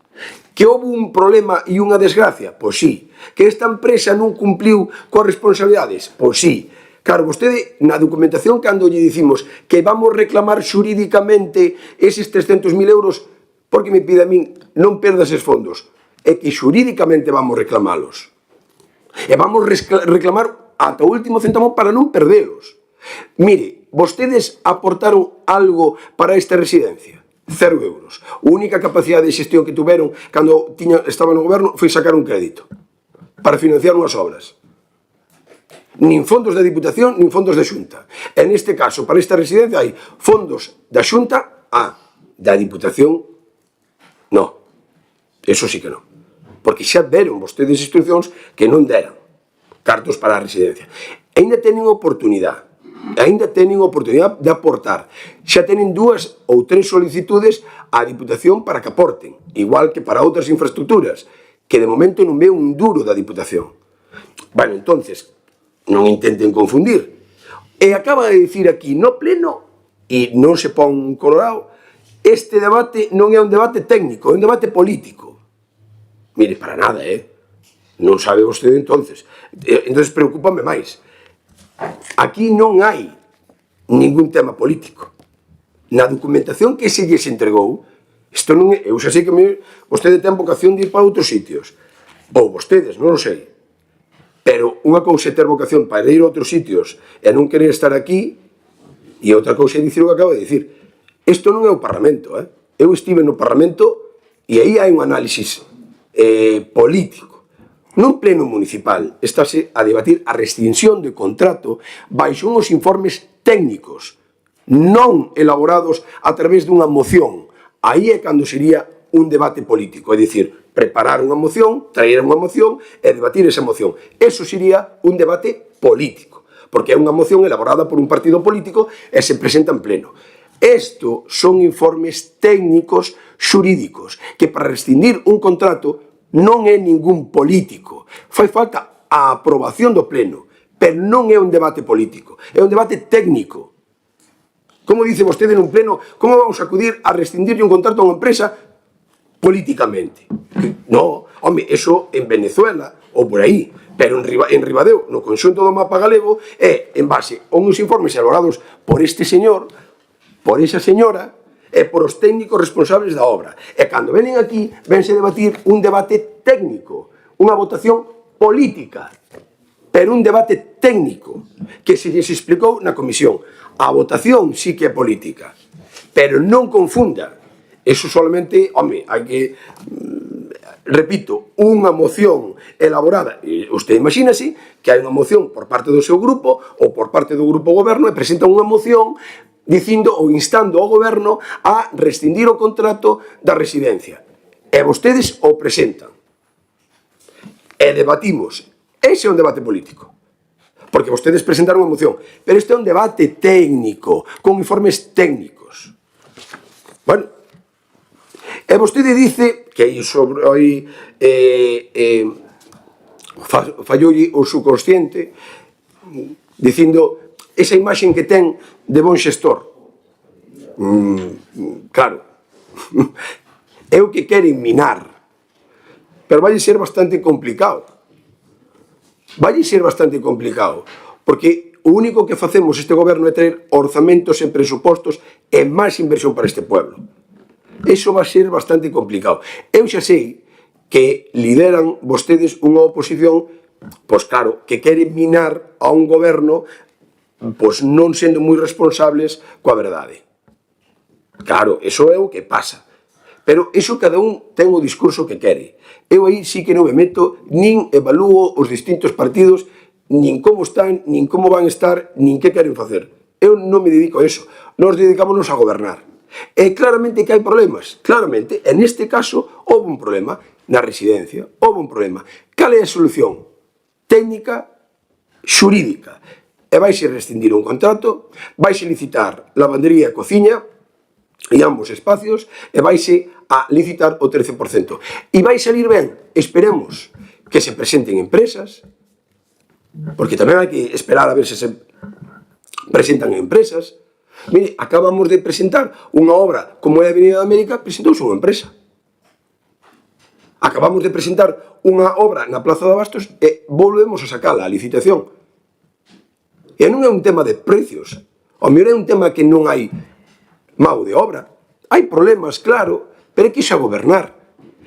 Que houve un problema e unha desgracia? Pois sí. Que esta empresa non cumpliu coas responsabilidades? Pois sí. Claro, vostede, na documentación, cando lle dicimos que vamos reclamar xurídicamente eses 300.000 euros, porque me pide a min non perdas eses fondos? É que xurídicamente vamos reclamalos. E vamos reclamar ata o último centavo para non perdelos. Mire, vostedes aportaron algo para esta residencia? 0 euros. A única capacidade de xestión que tuveron cando estaba no goberno foi sacar un crédito para financiar unhas obras. Nin fondos da Diputación, nin fondos da Xunta. E neste caso, para esta residencia hai fondos da Xunta, da Diputación, no. Eso sí que non. Porque xa deron vostedes instruccións que non deran cartos para a residencia. Ainda teñen oportunidade de aportar. Xa teñen 2 ou 3 solicitudes á Diputación para que aporten, igual que para outras infraestructuras, que de momento non ve un duro da Diputación. Bueno, entonces, non intenten confundir. E acaba de dicir aquí, no pleno, e non se pon colorado, este debate non é un debate técnico, é un debate político. Mire, para nada, non sabe vostede entonces. Entonces preocúpame máis. Aquí non hai ningún tema político. Na documentación que se lles entregou, isto non é, eu xa sei que vostede ten vocación de ir para outros sitios, ou vostedes, non o sei, pero unha cousa é ter vocación para ir a outros sitios e non querer estar aquí, e outra cousa é dicir o que acabo de dicir. Isto non é o Parlamento, eu estive no Parlamento e aí hai un análisis político. Nun pleno municipal estáse a debatir a rescinsión de contrato baixo uns informes técnicos, non elaborados a través dunha moción. Aí é cando sería un debate político, é dicir, preparar unha moción, traer unha moción e debatir esa moción. Eso sería un debate político, porque é unha moción elaborada por un partido político e se presenta en pleno. Isto son informes técnicos xurídicos que para rescindir un contrato non é ningún político. Fai falta a aprobación do pleno, pero non é un debate político, é un debate técnico. Como dice vostede nun pleno, como vamos a acudir a rescindirle un contrato a unha empresa políticamente? No, home, eso en Venezuela ou por aí, pero en Ribadeo, no conxunto do mapa galego, é en base a uns informes elaborados por este señor, por esa señora, e por os técnicos responsables da obra. E cando venen aquí, vense a debatir un debate técnico, unha votación política, pero un debate técnico que se lles explicou na comisión. A votación sí que é política. Pero non confunda. Eso solamente, home, hai que... Repito, unha moción elaborada, usted imagínase que hai unha moción por parte do seu grupo ou por parte do grupo goberno e presentan unha moción dicindo ou instando ao goberno a rescindir o contrato da residencia. E vostedes o presentan. E debatimos. Ese é un debate político. Porque vostedes presentaron unha moción. Pero este é un debate técnico, con informes técnicos. Bueno, e vostede dice que iso aí falloulle o subconsciente dicindo esa imaxen que ten de bon xestor. Claro, é o que queren minar, pero vai ser bastante complicado. Vai ser bastante complicado, porque o único que facemos este goberno é traer orzamentos e presupostos e máis inversión para este pueblo. Eso vai ser bastante complicado. Eu xa sei que lideran vostedes unha oposición, pois claro, que queren minar a un goberno pois non sendo moi responsables coa verdade. Claro, eso é o que pasa. Pero iso cada un ten o discurso que quere. Eu aí sí que non me meto, nin evalúo os distintos partidos, nin como están, nin como van estar, nin que queren facer. Eu non me dedico a eso. Nos dedicámonos a gobernar. E claramente que hai problemas, claramente, en este caso houve un problema na residencia, houve un problema. Cal é a solución? Técnica, xurídica. E vaise rescindir un contrato, vaise licitar lavandería e cociña, e ambos espacios, e vaise a licitar o 13%. E vai salir ben, esperemos que se presenten empresas, porque tamén hai que esperar a ver se presentan empresas. Mire, acabamos de presentar unha obra como é a Avenida de América, presentouse unha empresa. Acabamos de presentar unha obra na Plaza de Abastos e volvemos a sacala a licitación. E non é un tema de precios, ao mellor é un tema que non hai mau de obra. Hai problemas, claro, pero é que iso é gobernar.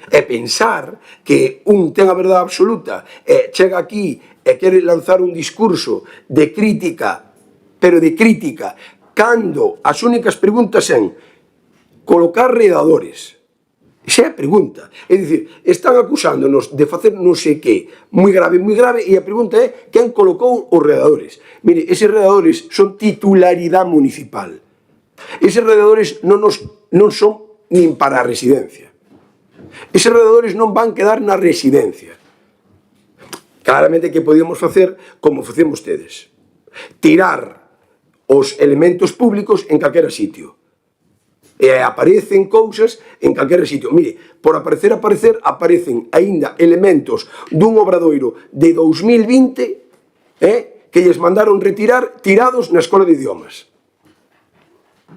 É pensar que un ten a verdade absoluta e chega aquí e quere lanzar un discurso de crítica, pero de crítica, cando as únicas preguntas sen colocar redadores. Esa é a pregunta. É dicir, están acusándonos de facer non sei que, moi grave, e a pregunta é quen colocou os redadores. Mire, eses redadores son titularidade municipal. Eses redadores non son nin para a residencia. Eses redadores non van quedar na residencia. Claramente que podíamos facer como facemos vostedes. Tirar os elementos públicos en calquera sitio. E aparecen cousas en calquera sitio. Mire, por aparecer, aparecen aínda elementos dun obradoiro de 2020 que lles mandaron retirar tirados na Escola de Idiomas.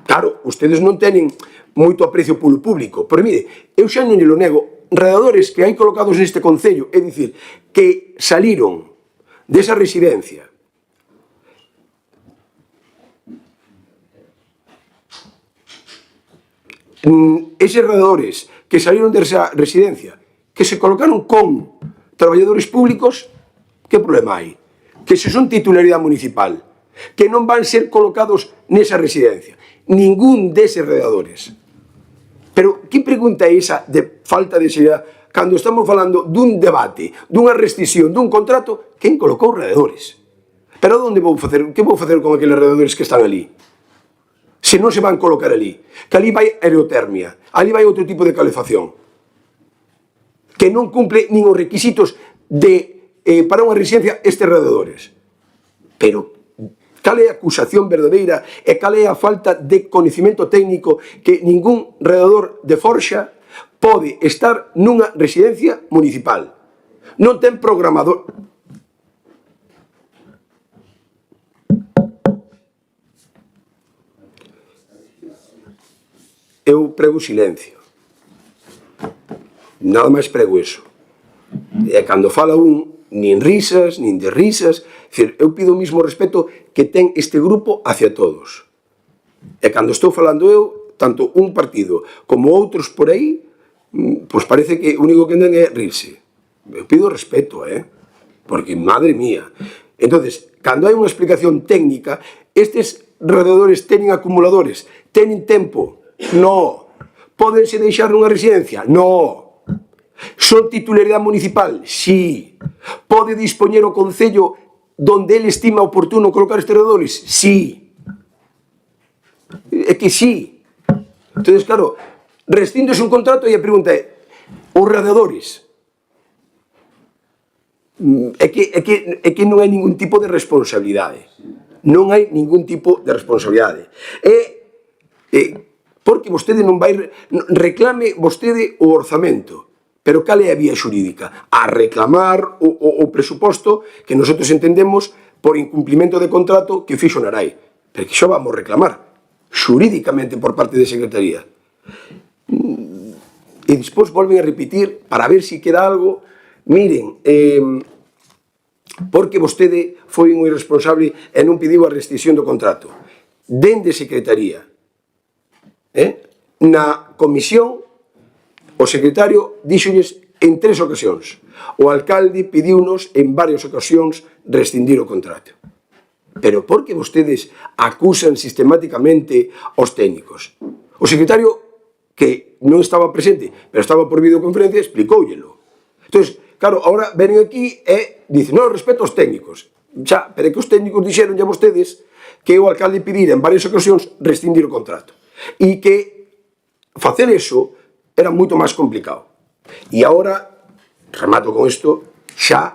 Claro, ustedes non tenen moito aprecio polo público, pero mire, eu xa non lle lo nego, redadores que hai colocados neste concello, é dicir, que saliron desa residencia, eses redadores que salieron desa residencia, que se colocaron con traballadores públicos, que problema hai? Que se son titularidade municipal, que non van ser colocados nesa residencia, ningún deses redadores. Pero que pregunta é esa de falta de seriedade cando estamos falando dun debate, dunha rescisión, dun contrato, quen colocou redadores? Pero onde vou facer? Que vou facer con aqueles redadores que están ali? Se non se van colocar ali, que ali vai aerotermia, ali vai outro tipo de calefacción, que non cumple nin os requisitos para unha residencia estes redadores. Pero cal é a acusación verdadeira e cal é a falta de coñecemento técnico que ningún redador de forxa pode estar nunha residencia municipal? Non ten programador. Eu prego silencio. Nada máis prego iso. E cando fala un, nin risas, nin de risas, eu pido o mismo respeto que ten este grupo hacia todos. E cando estou falando eu, tanto un partido como outros por aí, pois parece que o único que ten é rirse. Eu pido respeto, porque, madre mía. Entonces, cando hai unha explicación técnica, estes redadores teñen acumuladores, Tenen tempo? No. Pódense deixar nunha residencia? No. Son titularidade municipal? Sí. Pode dispoñer o Concello donde ele estima oportuno colocar estes radiadores? Sí. É que sí. Entón, claro, rescindese un contrato e a pregunta é: os radiadores? É que non hai ningún tipo de responsabilidade. Non hai ningún tipo de responsabilidade. Porque vostede non vai... Reclame vostede o orzamento. Pero cal é a vía xurídica? A reclamar o presuposto que nosotros entendemos por incumplimento de contrato que fixo Narai. Pero que xo vamos reclamar xurídicamente por parte de Secretaría. E despois volven a repetir para ver se queda algo. Miren, porque vostede foi un irresponsable e non pediu a rescisión do contrato. Dende Secretaría, na comisión, o secretario díxolles en 3 ocasións. O alcalde pediunos en varias ocasións rescindir o contrato. Pero por que vostedes acusan sistemáticamente aos técnicos? O secretario, que non estaba presente, pero estaba por videoconferencia, explicóullelo. Entón, claro, agora venen aquí e dicen: non, respeto aos técnicos. Xa, pero é que os técnicos dixeron a vostedes que o alcalde pedira en varias ocasións rescindir o contrato. E que facer eso era moito máis complicado. E agora, remato con isto, xa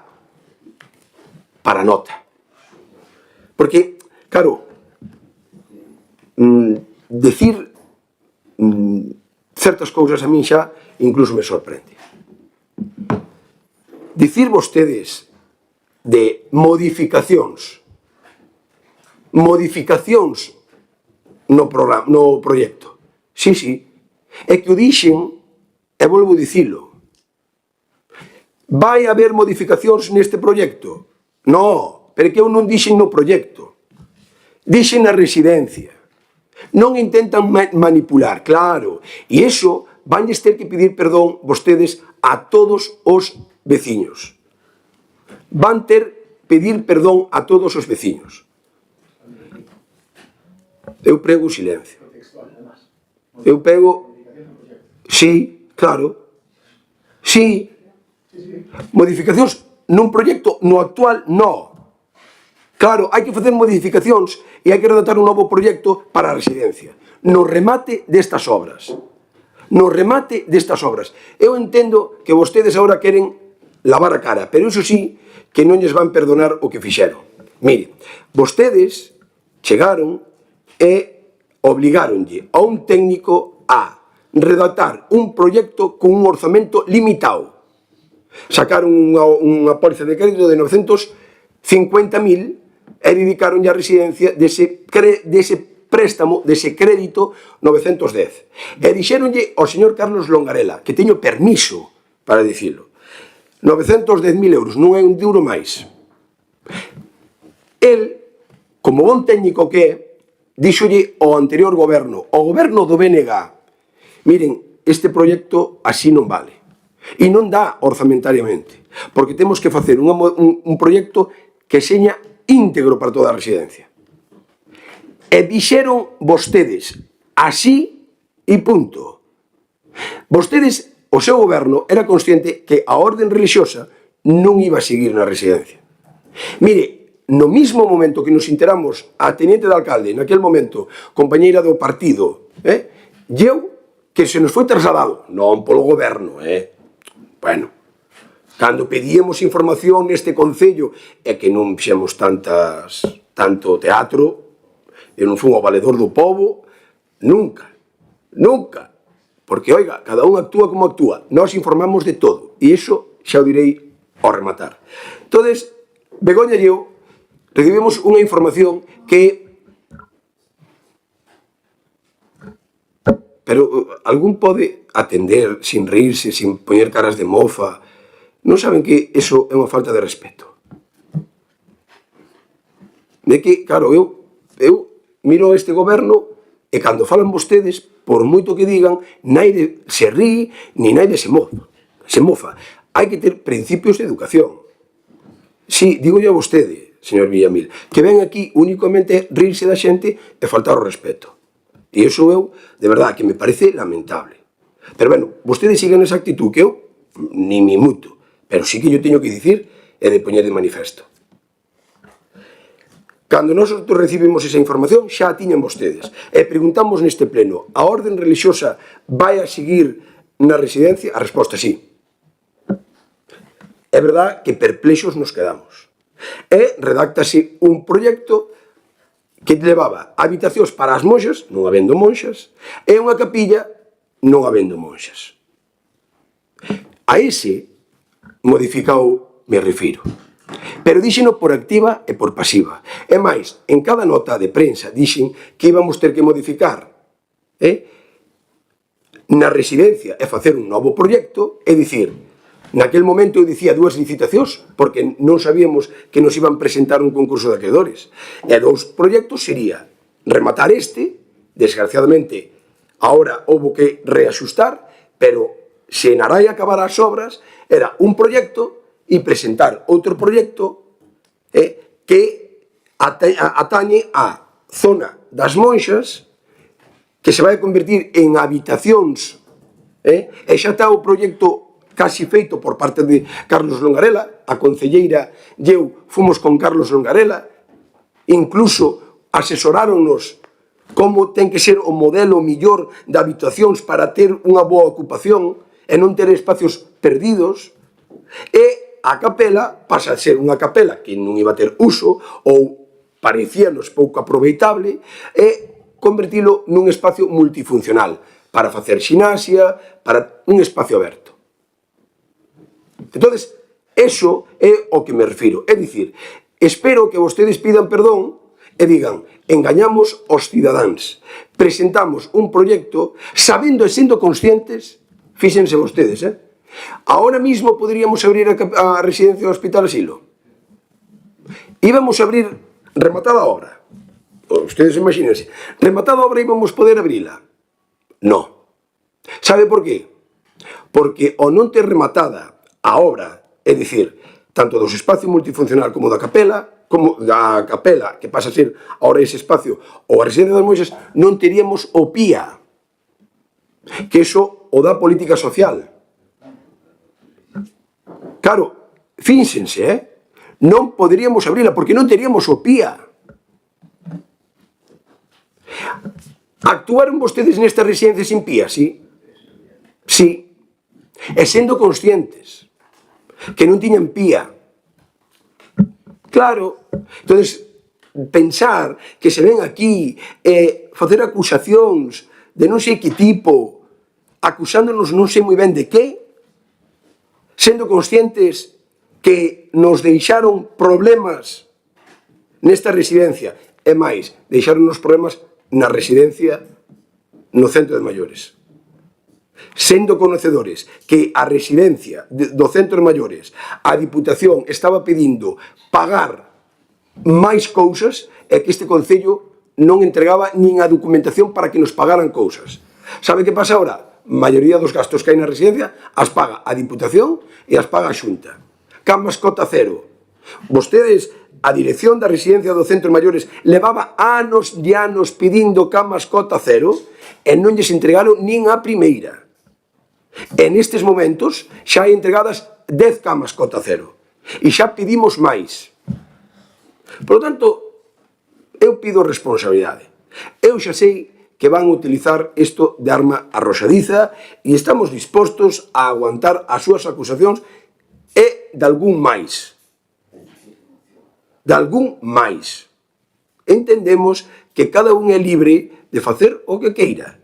para nota. Porque, claro, decir certas cousas a min xa incluso me sorprende. Dicir vostedes de modificacións no proxecto. Sí, sí. É que o dixen, e volvo a dicilo. Vai haber modificacións neste proxecto? No, pero que eu non dixen no proxecto. Dixen na residencia. Non intentan manipular, claro. E iso vanlles ter que pedir perdón vostedes a todos os veciños. Van ter pedir perdón a todos os veciños. Eu prego o silencio. Eu pego... Sí, claro. Sí. Modificacións nun proxecto, no actual, no. Claro, hai que facer modificacións e hai que redactar un novo proxecto para a residencia. No remate destas obras. No remate destas obras. Eu entendo que vostedes agora queren lavar a cara, pero iso sí que non lles van perdonar o que fixeron. Mire, vostedes chegaron e obligáronlle a un técnico a redactar un proxecto con un orzamento limitado. Sacaron unha póliza de crédito de 950.000 e dedicaron a residencia dese préstamo, dese crédito 910. E dixéronlle ao señor Carlos Longarela, que teño permiso para dicilo, 910.000 euros, non é un duro máis. El, como bon técnico que é, díxolle ao anterior goberno, ao goberno do BNG, miren, este proxecto así non vale. E non dá orzamentariamente, porque temos que facer un proxecto que seña íntegro para toda a residencia. E dixeron vostedes, así e punto. Vostedes, o seu goberno, era consciente que a orden religiosa non iba a seguir na residencia. Mire, no mismo momento que nos enteramos a teniente de alcalde, naquel momento, compañeira do partido, eu, que se nos foi trasladado, non polo goberno, bueno, cando pedíamos información neste concello, é que non fixemos tanto teatro, eu non fui o valedor do povo, nunca, nunca, porque, oiga, cada un actúa como actúa, nós informamos de todo, e iso xa o direi ao rematar. Entonces, Begoña e eu recibimos unha información que... Pero algún pode atender sin reírse, sin poñer caras de mofa. Non saben que eso é unha falta de respeto. De que, claro, eu miro este goberno e cando falan vostedes, por moito que digan, naide se rí, ni naide se mofa. Hai que ter principios de educación. Si, digo a vostede, señor Villamil, que ven aquí únicamente rirse da xente e faltar o respeto. E iso eu, de verdade, que me parece lamentable. Pero, bueno, vostedes siguen esa actitud que eu ni me muto, pero sí que yo teño que dicir e de poñer de manifesto. Cando nós recibimos esa información, xa a tiñan vostedes. E preguntamos neste pleno, a orden religiosa vai a seguir na residencia? A resposta sí. É verdad que perplexos nos quedamos. E redáctase un proxecto que levaba habitacións para as monxas, non habendo monxas, e unha capilla, non habendo monxas. A ese modificado me refiro. Pero díxeno por activa e por pasiva. E máis, en cada nota de prensa dixen que íbamos ter que modificar na residencia e facer un novo proxecto, é dicir, naquel momento eu dicía 2 licitacións, porque non sabíamos que nos iban presentar un concurso de acreedores. E 2 proxectos sería rematar este, desgraciadamente, ahora houve que reaxustar, pero se en Arai acabar as obras, era un proxecto e presentar outro proxecto que atañe a zona das monxas, que se vai a convertir en habitacións, e xa está o proxecto casi feito por parte de Carlos Longarela, a concelleira e eu fomos con Carlos Longarela, incluso asesoráronnos como ten que ser o modelo millor de habitacións para ter unha boa ocupación e non ter espacios perdidos, e a capela pasa a ser unha capela que non iba a ter uso ou parecíanos pouco aproveitable e convertilo nun espacio multifuncional para facer xinasia, para un espacio aberto. Entonces, eso é o que me refiro. É dicir, espero que vostedes pidan perdón e digan, engañamos os cidadáns, presentamos un proxecto sabendo e sendo conscientes, fíxense vostedes, ahora mismo poderíamos abrir a residencia do Hospital Asilo. Íbamos a abrir rematada a obra. Ustedes imagínense, rematada a obra íbamos poder abrila. No. Sabe por qué? Porque ao non ter rematada a obra, é dicir, tanto do espacio multifuncional como da capela, que pasa a ser ahora ese espacio, ou a residencia das monxas, non teríamos o PIA, que iso o dá política social. Claro, fínxense, non poderíamos abrila porque non teríamos o PIA. Actuaron vostedes nesta residencia sin PIA, sí? Sí. E sendo conscientes que non tiñan PIA. Claro, entonces, pensar que se ven aquí e facer acusacións de non sei que tipo, acusándonos non sei moi ben de que, sendo conscientes que nos deixaron problemas nesta residencia, e máis, deixaron nos problemas na residencia no centro de maiores. Sendo conocedores que a residencia do centro de maiores, a Diputación estaba pedindo pagar máis cousas e que este Concello non entregaba nin a documentación para que nos pagaran cousas. Sabe que pasa ahora? A maioría dos gastos que hai na residencia as paga a Diputación e as paga a Xunta. Camas cota cero. Vostedes, a dirección da residencia do centro de maiores, levaba anos e anos pedindo camas cota cero e non lles entregaron nin a primeira. E nestes momentos xa hai entregadas 10 camas cota cero. E xa pedimos máis. Por lo tanto, eu pido responsabilidade. Eu xa sei que van a utilizar isto de arma arroxadiza e estamos dispostos a aguantar as súas acusacións e de algún máis. De algún máis. Entendemos que cada un é libre de facer o que queira.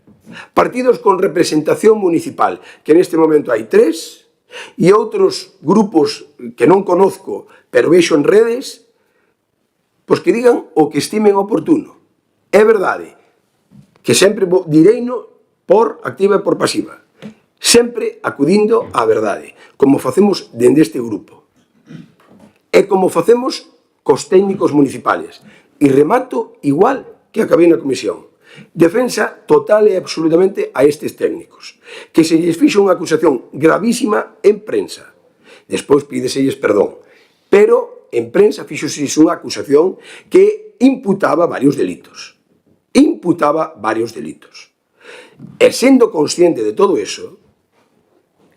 Partidos con representación municipal, que neste momento hai 3, e outros grupos que non conozco, pero vexo en redes, pois que digan o que estimen oportuno. É verdade que sempre direino por activa e por pasiva, sempre acudindo á verdade, como facemos dende este grupo. E como facemos cos técnicos municipales. E remato igual que acabei na comisión. Defensa total e absolutamente a estes técnicos, que se lles fixo unha acusación gravísima en prensa. Despois pídeselles perdón, pero en prensa fixose unha acusación que imputaba varios delitos. imputaba varios delitos. E sendo consciente de todo iso,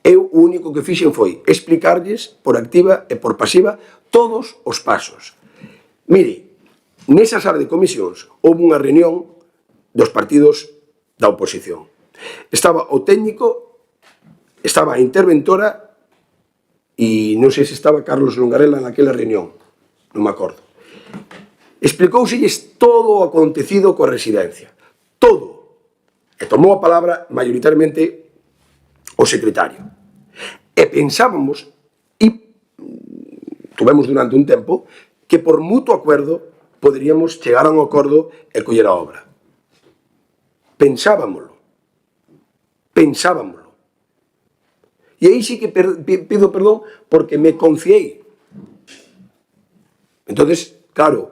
eu o único que fixen foi explicarlles por activa e por pasiva todos os pasos. Mire, nesa sala de comisións houve unha reunión dos partidos da oposición. Estaba o técnico, estaba a interventora e non sei se estaba Carlos Longarela naquela reunión, non me acordo. Explicouselles todo o acontecido coa residencia, todo. E tomou a palabra maioritariamente o secretario. E pensábamos, e tuvemos durante un tempo, que por mutuo acuerdo poderíamos chegar a un acordo e coller a obra. Pensábamoslo. E aí sí que pido perdón porque me confiei. Entonces, claro,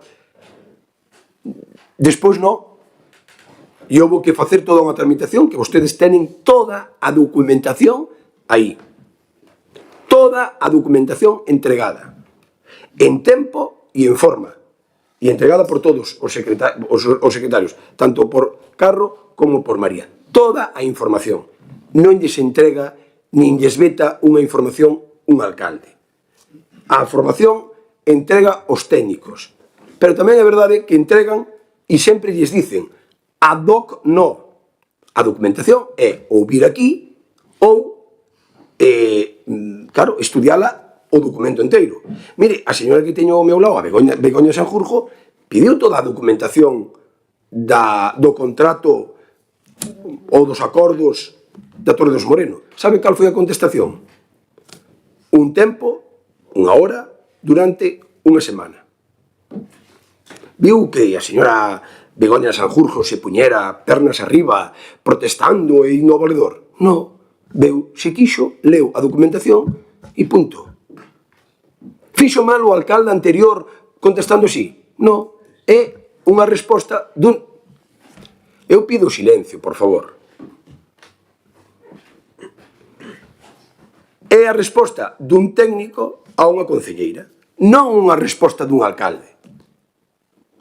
despois non, e houve que facer toda unha tramitación que vostedes tenen toda a documentación aí. Toda a documentación entregada. En tempo e en forma. E entregada por todos os secretarios, tanto por Carro como por María. Toda a información. Non lles entrega nin lles veta unha información un alcalde. A información entrega os técnicos. Pero tamén é verdade que entregan e sempre lles dicen ad hoc no. A documentación é ou vir aquí ou, claro, estudiala o documento inteiro. Mire, a señora que teño ao meu lado, a Begoña Sanjurjo, pediu toda a documentación do contrato ou dos acordos da Torre dos Moreno. Sabe cal foi a contestación? Un tempo, unha hora, durante unha semana. Viu que a señora Begoña Sanjurjo se puñera pernas arriba, protestando e indo ao valedor? Non. Veu, se quixo, leu a documentación e punto. Fixo mal o alcalde anterior contestando así? Non. É unha resposta dun... Eu pido silencio, por favor. É a resposta dun técnico a unha concelleira, non unha resposta dun alcalde.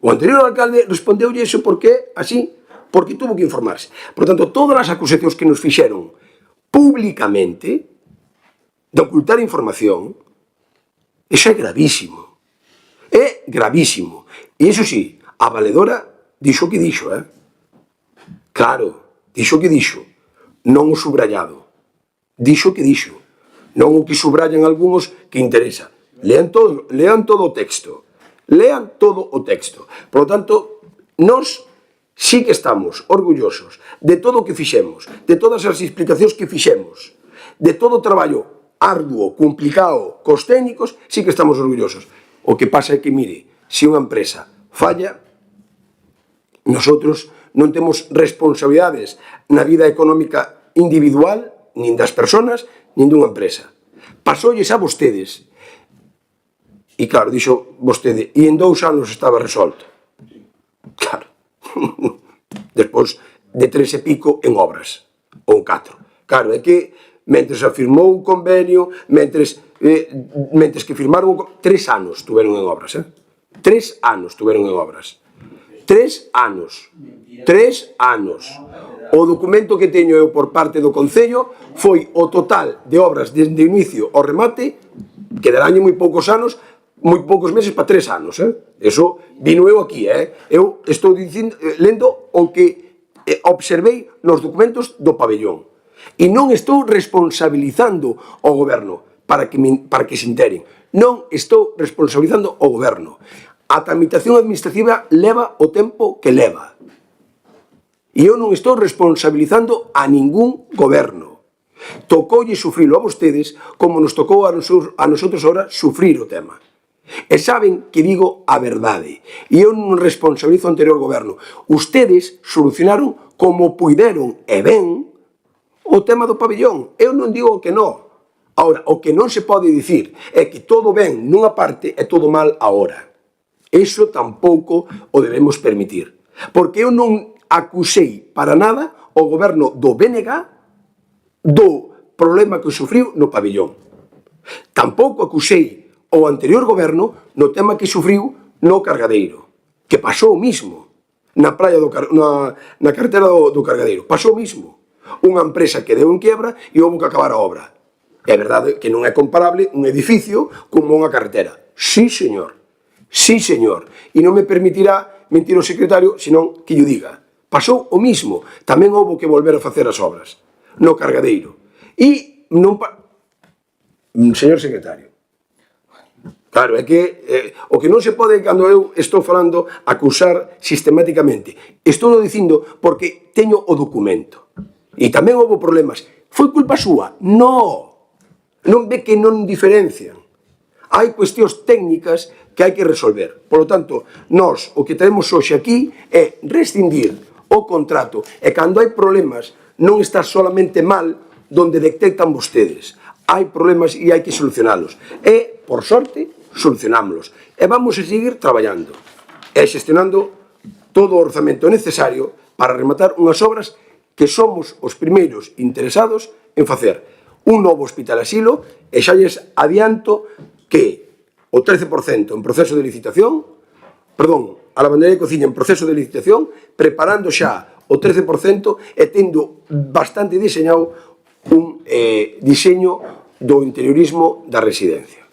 O anterior alcalde respondeulle iso porque, así, porque tuvo que informarse. Por tanto, todas as acusacións que nos fixeron públicamente de ocultar información, iso é gravísimo. É gravísimo. E iso sí, a valedora dixo o que dixo, Claro, dixo o que dixo. Non o subrayado. Dixo o que dixo. Non o que subrayan algúns que interesa. Lean todo o texto. Lean todo o texto. Por lo tanto, nós sí que estamos orgullosos de todo o que fixemos, de todas as explicacións que fixemos, de todo o traballo arduo, complicado, cos técnicos, sí que estamos orgullosos. O que pasa é que, mire, se unha empresa falla, nosotros non temos responsabilidades na vida económica individual, nin das persoas, nin dunha empresa. Pasólles a vostedes. E claro, dixo vostede, e en 2 anos estaba resolto. Claro. Despois de 3 e pico en obras. Ou 4. Claro, é que mentres afirmou o convenio, mentres que firmaron 3 anos tuveron en obras, 3 anos tuveron en obras. 3 anos. 3 anos. O documento que teño eu por parte do Concello foi o total de obras desde o inicio ao remate, que darán moi poucos anos, moi poucos meses para 3 anos, Eso vino eu aquí, Eu estou lendo o que observei nos documentos do pabellón. E non estou responsabilizando o goberno para que se enteren. Non estou responsabilizando o goberno. A tramitación administrativa leva o tempo que leva. E eu non estou responsabilizando a ningún goberno. Tocoulle sufrilo a vostedes como nos tocou a nosotros ahora sufrir o tema. E saben que digo a verdade. E eu non responsabilizo o anterior goberno. Ustedes solucionaron como puideron e ben o tema do pabellón. Eu non digo que non. Ahora, o que non se pode dicir é que todo ben nunha parte e todo mal a hora. Eso tampouco o debemos permitir. Porque eu non acusei para nada o goberno do BNG do problema que sufriu no pabellón. Tampouco acusei o anterior goberno no tema que sufriu no Cargadeiro, que pasou o mismo. na praia na carretera do Cargadeiro. Pasou mismo. Unha empresa que deu en quiebra e houve que acabar a obra. É verdade que non é comparable un edificio como unha carretera. Sí, señor. Sí, señor. E non me permitirá mentir o secretario, senón que yo diga. Pasou o mismo. Tamén houve que volver a facer as obras no Cargadeiro. E non... Señor secretario, claro, é que o que non se pode, cando eu estou falando, acusar sistemáticamente. Estou dicindo porque teño o documento. E tamén houve problemas. Foi culpa súa? No. Non ve que non diferencian. Hai cuestións técnicas que hai que resolver. Por lo tanto, nós o que temos hoxe aquí é rescindir o contrato e cando hai problemas non está solamente mal donde detectan vostedes. Hai problemas e hai que solucionalos. E, por sorte, solucionámoslos. E vamos a seguir traballando e xestionando todo o orzamento necesario para rematar unhas obras que somos os primeiros interesados en facer un novo hospital asilo e xa lles adianto que o 13% en proceso de licitación, perdón, a lavandería de cociña en proceso de licitación, preparando xa o 13% e tendo bastante diseñado un diseño do interiorismo da residencia.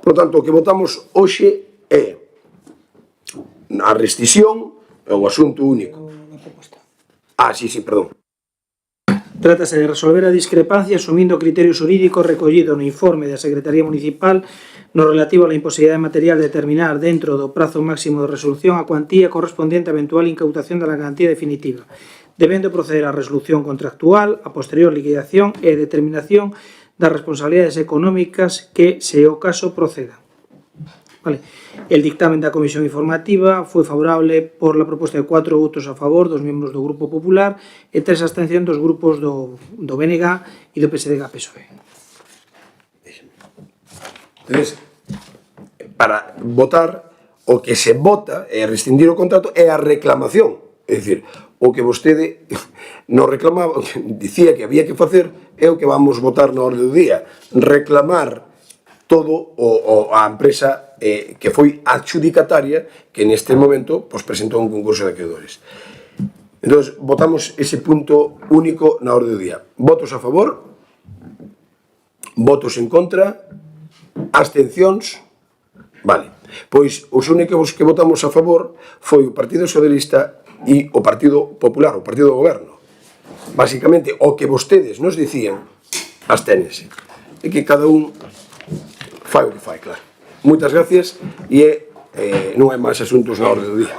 Por lo tanto, o que votamos hoxe é a restricción e o asunto único. Sí, perdón. Trátase de resolver a discrepancia asumindo o criterio xurídico recollido no informe da Secretaría Municipal no relativo á imposibilidade material de determinar dentro do prazo máximo de resolución a cuantía correspondente á eventual incautación da garantía definitiva, debendo proceder á resolución contractual, a posterior liquidación e determinación das responsabilidades económicas que, se o caso, procedan. Vale. El dictamen da Comisión Informativa foi favorable por la proposta de 4 votos a favor dos membros do Grupo Popular e 3 abstencións dos grupos do BNG e do PSDG-PSOE. Entonces, para votar, o que se vota é rescindir o contrato é a reclamación. É dicir, o que vostede non reclamaba, dicía que había que facer, é o que vamos votar na orde do día. Reclamar todo a empresa que foi adxudicataria que neste momento presentou un concurso de acreedores. Entón, votamos ese punto único na orde do día. Votos a favor, votos en contra, abstencións. Vale, pois os únicos que votamos a favor foi o Partido Socialista e o Partido Popular, o Partido do Goberno. Básicamente, o que vostedes nos dicían, absténense. E que cada un fai o que fai, claro. Moitas gracias e non hai máis asuntos na orde do día.